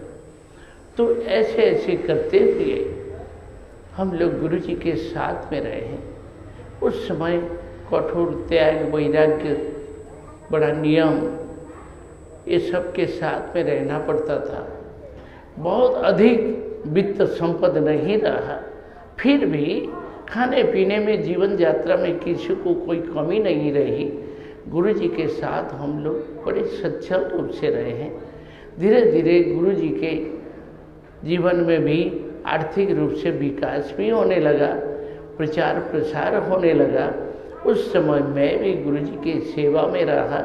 तो ऐसे ऐसे करते हुए हम लोग गुरु जी के साथ में रहे हैं। उस समय कठोर त्याग, वैराग्य, बड़ा नियम, ये सब के साथ में रहना पड़ता था। बहुत अधिक वित्त संपद नहीं रहा, फिर भी खाने पीने में, जीवन यात्रा में किसी को कोई कमी नहीं रही। गुरु जी के साथ हम लोग बड़े सच्चल रूप से रहे हैं। धीरे धीरे गुरु जी के जीवन में भी आर्थिक रूप से विकास भी होने लगा, प्रचार प्रसार होने लगा। उस समय मैं भी गुरु जी की सेवा में रहा।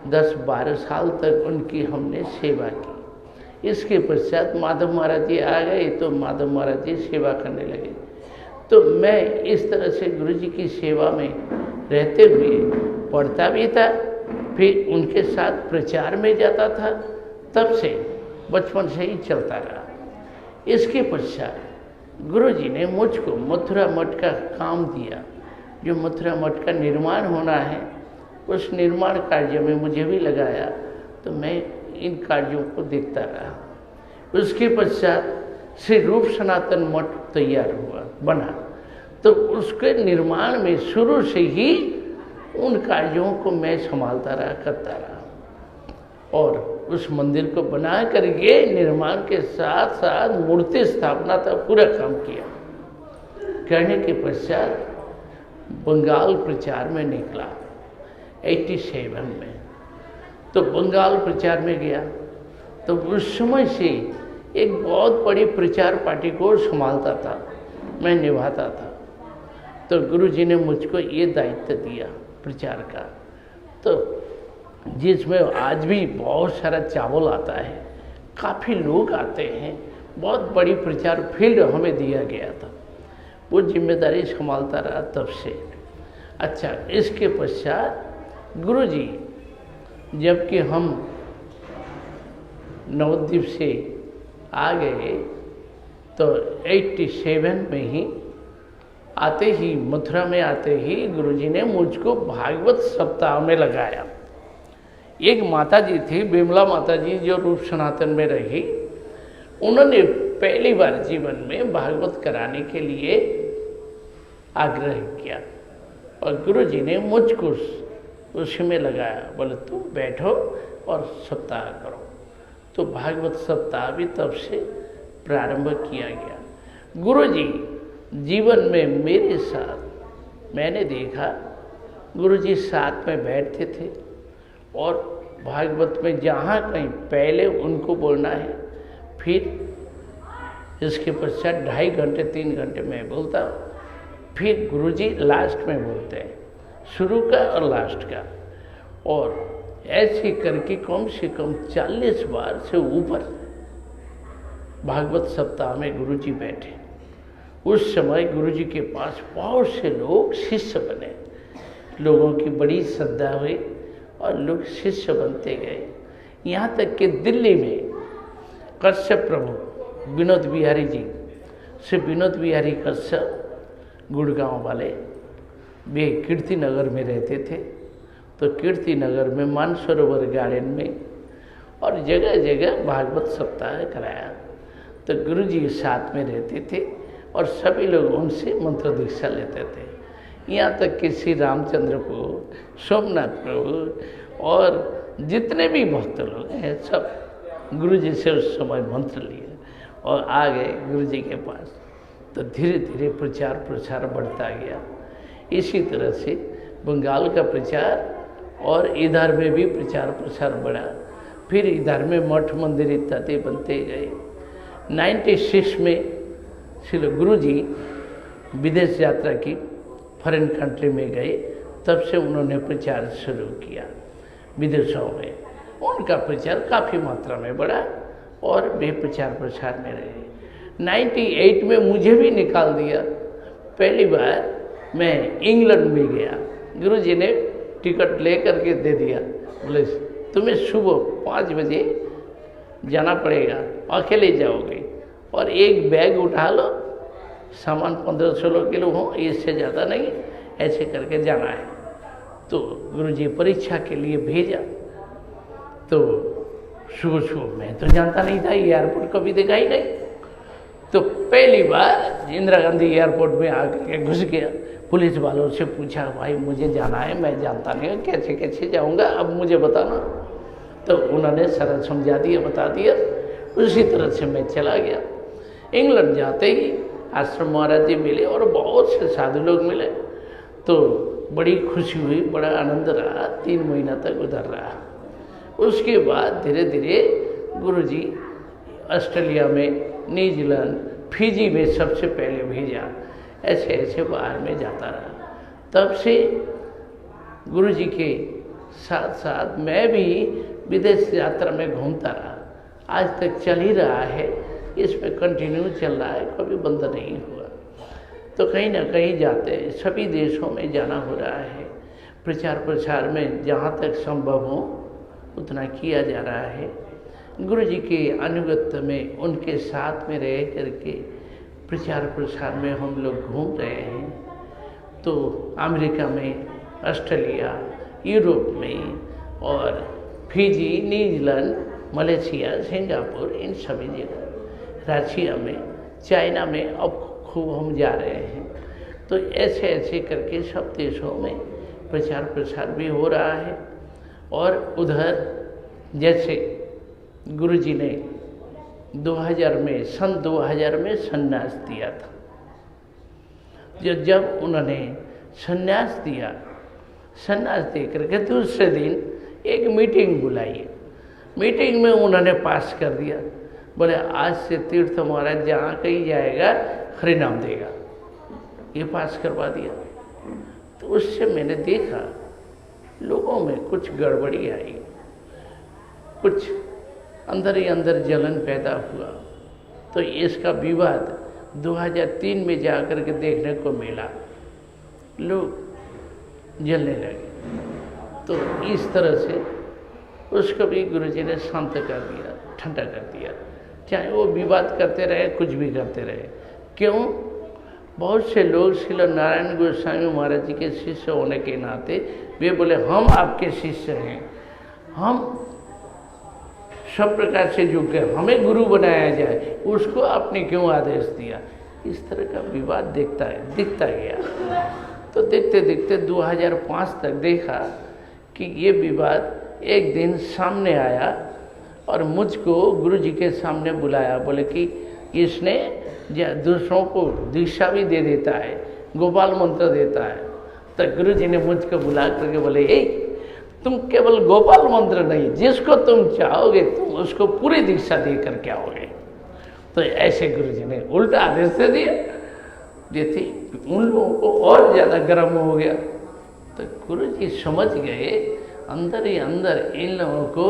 10-12 साल तक उनकी हमने सेवा की। इसके पश्चात माधव महाराज जी आ गए तो माधव महाराज जी सेवा करने लगे। तो मैं इस तरह से गुरु जी की सेवा में रहते हुए पढ़ता भी था, फिर उनके साथ प्रचार में जाता था। तब से बचपन से ही चलता रहा। इसके पश्चात गुरु जी ने मुझको मथुरा मठ का काम दिया। जो मथुरा मठ का निर्माण होना है, उस निर्माण कार्य में मुझे भी लगाया, तो मैं इन कार्यों को देखता रहा। उसके पश्चात श्री रूप सनातन मठ तैयार हुआ, बना। तो उसके निर्माण में शुरू से ही उन कार्यों को मैं संभालता रहा, करता रहा। और उस मंदिर को बना करके निर्माण के साथ साथ मूर्ति स्थापना तक पूरा काम किया। करने के पश्चात बंगाल प्रचार में निकला 87 में। तो बंगाल प्रचार में गया, तो उस समय से एक बहुत बड़ी प्रचार पार्टी को संभालता था, मैं निभाता था। तो गुरु जी ने मुझको ये दायित्व दिया प्रचार का, तो जिसमें आज भी बहुत सारा चावल आता है, काफ़ी लोग आते हैं, बहुत बड़ी प्रचार फील्ड हमें दिया गया था। वो जिम्मेदारी संभालता रहा तब से। अच्छा, इसके पश्चात गुरु जी जबकि हम नवद्वीप से आ गए, तो 87 में ही आते ही, मथुरा में आते ही गुरु जी ने मुझको भागवत सप्ताह में लगाया। एक माता जी थी, बिमला माता जी, जो रूप सनातन में रही। उन्होंने पहली बार जीवन में भागवत कराने के लिए आग्रह किया और गुरु जी ने मुझको उसमें लगाया। बोले तुम बैठो और सप्ताह करो। तो भागवत सप्ताह भी तब से प्रारंभ किया गया। गुरु जी जीवन में मेरे साथ, मैंने देखा गुरु जी साथ में बैठते थे और भागवत में जहाँ कहीं पहले उनको बोलना है, फिर इसके पश्चात 2.5 घंटे 3 घंटे मैं बोलता हूँ, फिर गुरुजी लास्ट में बोलते हैं, शुरू का और लास्ट का। और ऐसे करके कम से कम 40 बार से ऊपर भागवत सप्ताह में गुरुजी बैठे। उस समय गुरुजी के पास बहुत से लोग शिष्य बने, लोगों की बड़ी श्रद्धा हुई और लोग शिष्य बनते गए। यहाँ तक कि दिल्ली में कश्यप प्रभु विनोद बिहारी जी, श्री विनोद बिहारी कश्यप गुड़गांव वाले, वे कीर्ति नगर में रहते थे। तो कीर्ति नगर में मानसरोवर गार्डन में और जगह जगह भागवत सप्ताह कराया। तो गुरु जी साथ में रहते थे और सभी लोग उनसे मंत्र दीक्षा लेते थे। यहाँ तक कि श्री रामचंद्र प्रभु, सोमनाथ प्रभु और जितने भी भक्त लोग हैं, सब गुरु जी से उस समय मंत्र लिए और आ गए गुरु जी के पास। तो धीरे धीरे प्रचार प्रसार बढ़ता गया। इसी तरह से बंगाल का प्रचार और इधर में भी प्रचार प्रसार बढ़ा। फिर इधर में मठ मंदिर इत्यादि बनते गए। 96 में श्री गुरु जी विदेश यात्रा की, फॉरेन कंट्री में गए। तब से उन्होंने प्रचार शुरू किया विदेशों में। उनका प्रचार काफ़ी मात्रा में बढ़ा और वे प्रचार प्रसार में रहे। 98 में मुझे भी निकाल दिया। पहली बार मैं इंग्लैंड में गया, गुरुजी ने टिकट ले करके दे दिया। बोले तुम्हें सुबह 5 बजे जाना पड़ेगा, अकेले जाओगे और एक बैग उठा लो, सामान 15-16 किलो हो, इससे ज़्यादा नहीं, ऐसे करके जाना है। तो गुरुजी परीक्षा के लिए भेजा। तो शुरू शुरू मैं तो जानता नहीं था, एयरपोर्ट कभी देखा ही नहीं। तो पहली बार इंदिरा गांधी एयरपोर्ट में आकर के घुस गया। पुलिस वालों से पूछा, भाई मुझे जाना है, मैं जानता नहीं हूँ, कैसे कैसे जाऊँगा, अब मुझे बताना। तो उन्होंने सरल समझा दिया, बता दिया। उसी तरह से मैं चला गया। इंग्लैंड जाते ही आश्रम महाराज जी मिले और बहुत से साधु लोग मिले। तो बड़ी खुशी हुई, बड़ा आनंद रहा। 3 महीना तक उधर रहा। उसके बाद धीरे धीरे गुरुजी ऑस्ट्रेलिया में, न्यूजीलैंड, फिजी में सबसे पहले भेजा। ऐसे ऐसे बाहर में जाता रहा। तब से गुरुजी के साथ साथ मैं भी विदेश यात्रा में घूमता रहा। आज तक चल ही रहा है, इसमें कंटिन्यू चल रहा है, कभी बंद नहीं हुआ। तो कहीं ना कहीं जाते हैं, सभी देशों में जाना हो रहा है। प्रचार प्रसार में जहाँ तक संभव हो उतना किया जा रहा है। गुरुजी के अनुगत्य में उनके साथ में रह करके प्रचार प्रसार में हम लोग घूम रहे हैं। तो अमेरिका में, ऑस्ट्रेलिया, यूरोप में और फिजी, न्यूजीलैंड, मलेशिया, सिंगापुर, इन सभी जगह, रशिया में, चाइना में अब खूब हम जा रहे हैं। तो ऐसे ऐसे करके सब देशों में प्रचार प्रसार भी हो रहा है। और उधर जैसे गुरुजी ने 2000 में, सन 2000 में संन्यास दिया था। जब उन्होंने संन्यास दिया, संन्यास दे करके दूसरे दिन एक मीटिंग बुलाई। मीटिंग में उन्होंने पास कर दिया, बोले आज से तीर्थ महाराज जहाँ कहीं जाएगा हरि नाम देगा। ये पास करवा दिया। तो उससे मैंने देखा लोगों में कुछ गड़बड़ी आई, कुछ अंदर ही अंदर जलन पैदा हुआ। तो इसका विवाद 2003 में जाकर के देखने को मिला, लोग जलने लगे। तो इस तरह से उसको भी गुरुजी ने शांत कर दिया, ठंडा कर दिया। चाहे वो विवाद करते रहे, कुछ भी करते रहे। क्यों? बहुत से लोग श्रील नारायण गोस्वामी महाराज जी के शिष्य होने के नाते वे बोले हम आपके शिष्य हैं, हम सब प्रकार से योग्य हैं, हमें गुरु बनाया जाए, उसको आपने क्यों आदेश दिया? इस तरह का विवाद दिखता गया। तो देखते देखते 2005 तक देखा कि ये विवाद एक दिन सामने आया और मुझको गुरुजी के सामने बुलाया। बोले कि इसने दूसरों को दीक्षा भी दे देता है, गोपाल मंत्र देता है। तो गुरुजी ने मुझको बुला करके बोले, तुम केवल गोपाल मंत्र नहीं, जिसको तुम चाहोगे तुम उसको पूरी दीक्षा दे करके आओगे। तो ऐसे गुरुजी ने उल्टा आदेश दे दिया, जैसे उन लोगों को और ज़्यादा गर्म हो गया। तो गुरुजी समझ गए अंदर ही अंदर इन लोगों को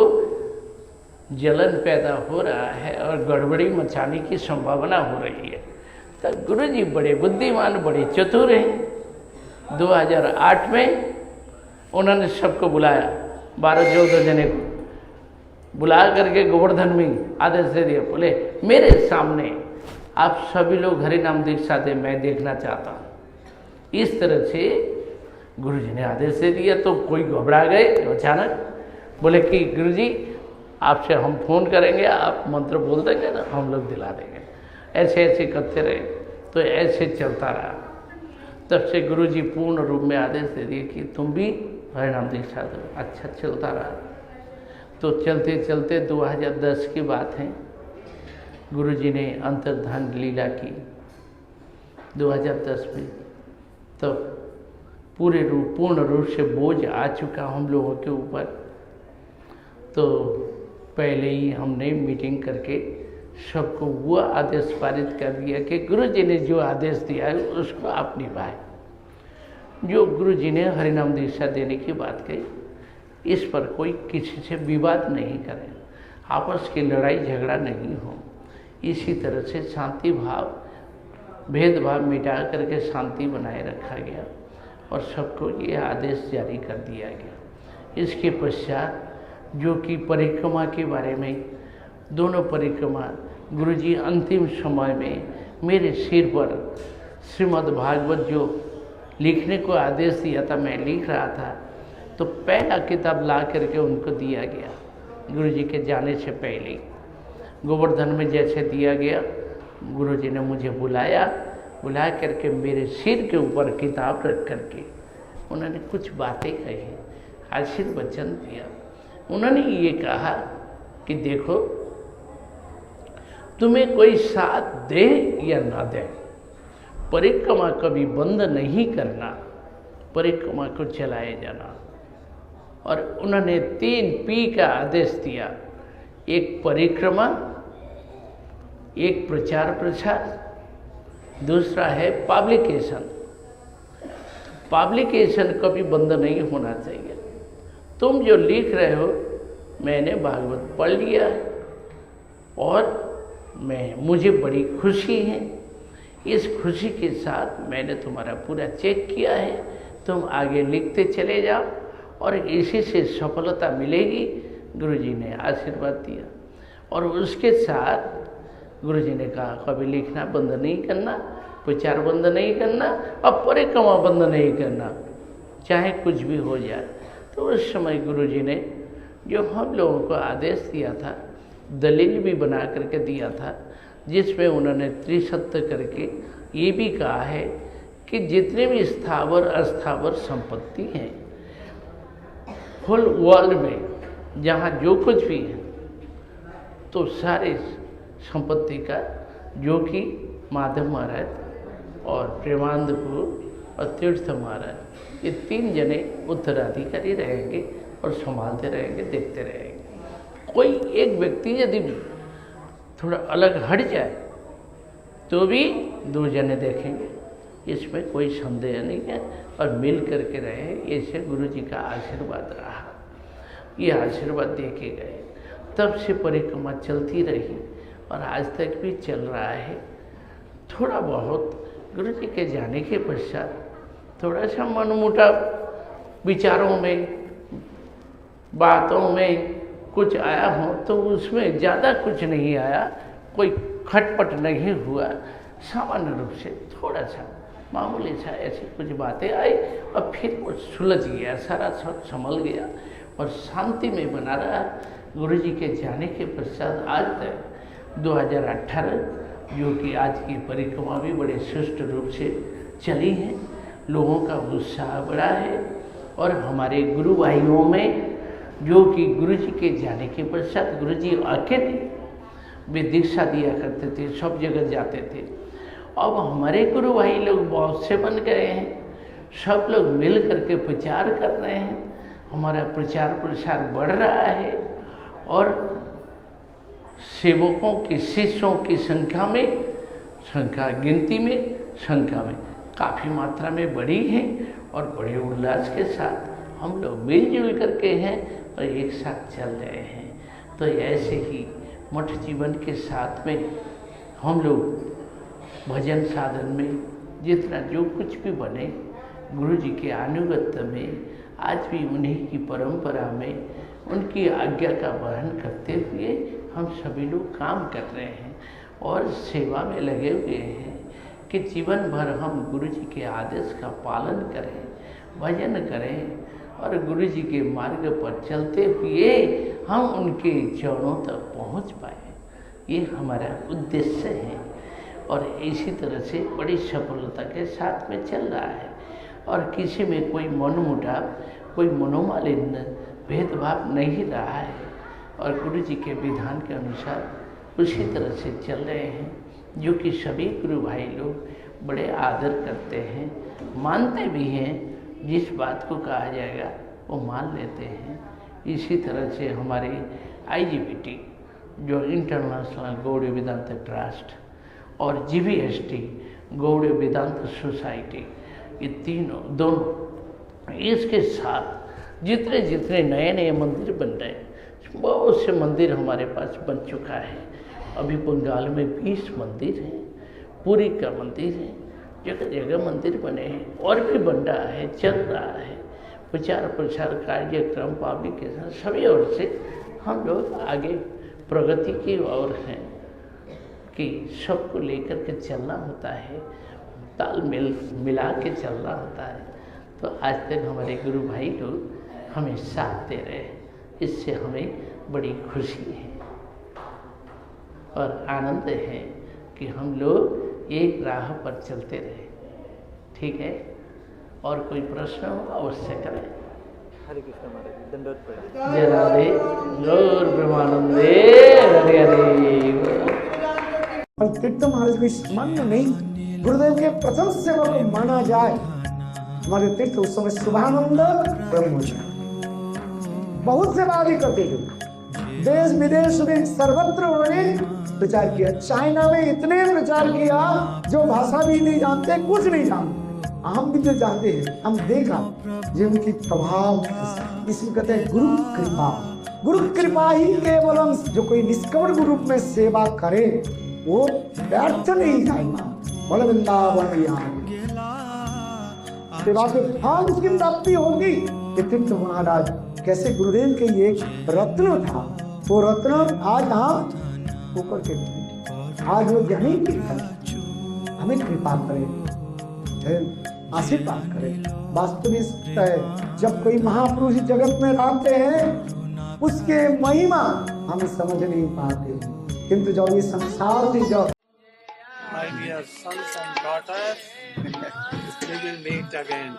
जलन पैदा हो रहा है और गड़बड़ी मचाने की संभावना हो रही है। तो गुरुजी बड़े बुद्धिमान, बड़े चतुर हैं। 2008 में उन्होंने सबको बुलाया, 12-14 जने को बुला करके गोवर्धन में आदेश दे दिया। बोले मेरे सामने आप सभी लोग हरि नाम दीक्षा दें, मैं देखना चाहता हूँ। इस तरह से गुरुजी ने आदेश दे दिया। तो कोई घबरा गए अचानक, बोले कि गुरुजी आपसे हम फ़ोन करेंगे, आप मंत्र बोल देंगे ना, हम लोग दिला देंगे। ऐसे ऐसे करते रहे। तो ऐसे चलता रहा। तब से गुरुजी पूर्ण रूप में आदेश दे दिए कि तुम भी हरि नाम दीक्षा दो। अच्छा चलता रहा। तो चलते चलते 2010 की बात है, गुरुजी ने अंतर्धान लीला की 2010 में। तो पूर्ण रूप से बोझ आ चुका हम लोगों के ऊपर। तो पहले ही हमने मीटिंग करके सबको वो आदेश पारित कर दिया कि गुरुजी ने जो आदेश दिया है उसको आप निभाएं। जो गुरुजी ने हरिनाम दीक्षा देने की बात कही, इस पर कोई किसी से विवाद नहीं करें, आपस की लड़ाई झगड़ा नहीं हो। इसी तरह से शांति भाव, भेदभाव मिटा करके शांति बनाए रखा गया और सबको ये आदेश जारी कर दिया गया। इसके पश्चात जो कि परिक्रमा के बारे में, दोनों परिक्रमा गुरुजी अंतिम समय में मेरे सिर पर श्रीमद् भागवत जो लिखने को आदेश दिया था, मैं लिख रहा था। तो पहला किताब ला करके उनको दिया गया, गुरुजी के जाने से पहले ही। गोवर्धन में जैसे दिया गया, गुरुजी ने मुझे बुला करके मेरे सिर के ऊपर किताब रख करके उन्होंने कुछ बातें कही, आशीर्वचन दिया। उन्होंने ये कहा कि देखो, तुम्हें कोई साथ दे या ना दे, परिक्रमा कभी बंद नहीं करना, परिक्रमा को चलाए जाना। और उन्होंने 3 P का आदेश दिया, एक परिक्रमा, एक प्रचार प्रसार, दूसरा है पब्लिकेशन। पब्लिकेशन कभी बंद नहीं होना चाहिए। तुम जो लिख रहे हो, मैंने भागवत पढ़ लिया और मुझे बड़ी खुशी है। इस खुशी के साथ मैंने तुम्हारा पूरा चेक किया है, तुम आगे लिखते चले जाओ और इसी से सफलता मिलेगी। गुरुजी ने आशीर्वाद दिया और उसके साथ गुरुजी ने कहा कभी लिखना बंद नहीं करना, प्रचार बंद नहीं करना और परिक्रमा बंद नहीं करना, चाहे कुछ भी हो जाए। तो उस समय गुरुजी ने जो हम लोगों को आदेश दिया था, दलील भी बना करके दिया था, जिसमें उन्होंने त्रिसत्य करके ये भी कहा है कि जितने भी स्थावर अस्थावर संपत्ति हैं होल वर्ल्ड में, जहाँ जो कुछ भी है, तो सारे संपत्ति का जो कि माधव महाराज और प्रेमानंदपुर और तीर्थ महाराज, ये 3 जने उत्तराधिकारी रहेंगे और संभालते रहेंगे, देखते रहेंगे। कोई एक व्यक्ति यदि थोड़ा अलग हट जाए तो भी 2 जने देखेंगे, इसमें कोई संदेह नहीं है। और मिल करके रहे, ऐसे गुरु जी का आशीर्वाद रहा। ये आशीर्वाद दे के गए, तब से परिक्रमा चलती रही और आज तक भी चल रहा है। थोड़ा बहुत गुरु जी के जाने के पश्चात थोड़ा सा मनमुटाव विचारों में, बातों में कुछ आया हो, तो उसमें ज़्यादा कुछ नहीं आया, कोई खटपट नहीं हुआ। सामान्य रूप से थोड़ा सा मामूली सा ऐसी कुछ बातें आई और फिर वो सुलझ गया, सारा सब संभल गया और शांति में बना रहा। गुरु जी के जाने के पश्चात आज तक 2018, जो कि आज की परिक्रमा भी बड़े सुष्ट रूप से चली है, लोगों का उत्साह बढ़ा है। और हमारे गुरु भाइयों में जो कि गुरु जी के जाने के पश्चात गुरु जी अकेले वे दीक्षा दिया करते थे, सब जगह जाते थे। अब हमारे गुरु भाई लोग बहुत से बन गए हैं, सब लोग मिल करके प्रचार कर रहे हैं, हमारा प्रचार प्रसार बढ़ रहा है और सेवकों की, शिष्यों की संख्या गिनती में संख्या में काफ़ी मात्रा में बढ़ी है और बड़े उल्लास के साथ हम लोग मिलजुल करके हैं और एक साथ चल रहे हैं। तो ऐसे ही मठ जीवन के साथ में हम लोग भजन साधन में जितना जो कुछ भी बने, गुरु जी के अनुगत्य में, आज भी उन्हीं की परंपरा में उनकी आज्ञा का वहन करते हुए हम सभी लोग काम कर रहे हैं और सेवा में लगे हुए हैं कि जीवन भर हम गुरु जी के आदेश का पालन करें, भजन करें और गुरु जी के मार्ग पर चलते हुए हम उनके चरणों तक पहुंच पाए। ये हमारा उद्देश्य है और इसी तरह से बड़ी सफलता के साथ में चल रहा है और किसी में कोई मनमुटाव, कोई मनोमालिन्य, भेदभाव नहीं रहा है और गुरु जी के विधान के अनुसार उसी तरह से चल रहे हैं, जो कि सभी गुरु भाई लोग बड़े आदर करते हैं, मानते भी हैं। जिस बात को कहा जाएगा वो मान लेते हैं। इसी तरह से हमारे IGBT जो इंटरनेशनल गौड़ीय वेदांत ट्रस्ट और GVST गौड़ीय वेदांत सोसाइटी, ये दोनों इसके साथ जितने जितने नए नए मंदिर बन रहे हैं, बहुत से मंदिर हमारे पास बन चुका है। अभी बंगाल में 20 मंदिर हैं, पुरी का मंदिर है, जगह जगह मंदिर बने हैं और भी बन रहा है, चल रहा है। प्रचार प्रसार कार्यक्रम, पब्लिकेशन सभी ओर से हम लोग आगे प्रगति की ओर हैं कि सबको लेकर के चलना होता है, तालमेल मिला के चलना होता है। तो आज तक हमारे गुरु भाई लोग हमें साथ दे रहे हैं, इससे हमें बड़ी खुशी है और आनंद है कि हम लोग एक राह पर चलते रहे। ठीक है, और कोई प्रश्न हो अवश्य करें। हरे कृष्ण महाराज, दंडवत प्रणाम। जय राधे, गौर ब्रह्मानंदे, हरे हरे। तीर्थ महाराज को मान्य नहीं, गुरुदेव के प्रथम सेवा को माना जाए हमारे तीर्थ। उस समय शुभानंद ब्रह्मचारी बहुत सेवा भी करते थे, देश विदेश में सर्वत्र उन्होंने प्रचार किया। चाइना में इतने प्रचार किया जो भाषा भी नहीं जानते, कुछ नहीं जानते, हम भी जो जानते हैं, हम देखा जो उनकी प्रभाव, इसमें कहते हैं गुरु कृपा। गुरु कृपा ही केवलम, जो कोई निष्कपट गुरु रूप में सेवा करे वो व्यर्थ नहीं जाएगा। बोले वृंदावन सेवा के फल उसकी प्राप्ति होगी। तीर्थ महाराज कैसे गुरुदेव के ये रत्न था, वो रत्न आज हम ऊपर के आज वो यहीं की है। हमें कृपा करें, आशीर्वाद करें। वास्तविक है, जब कोई महापुरुष जगत में रहते हैं उसके महिमा हम समझ नहीं पाते, किंतु जब ये संसार से जब My dear sons and daughters, we will meet again.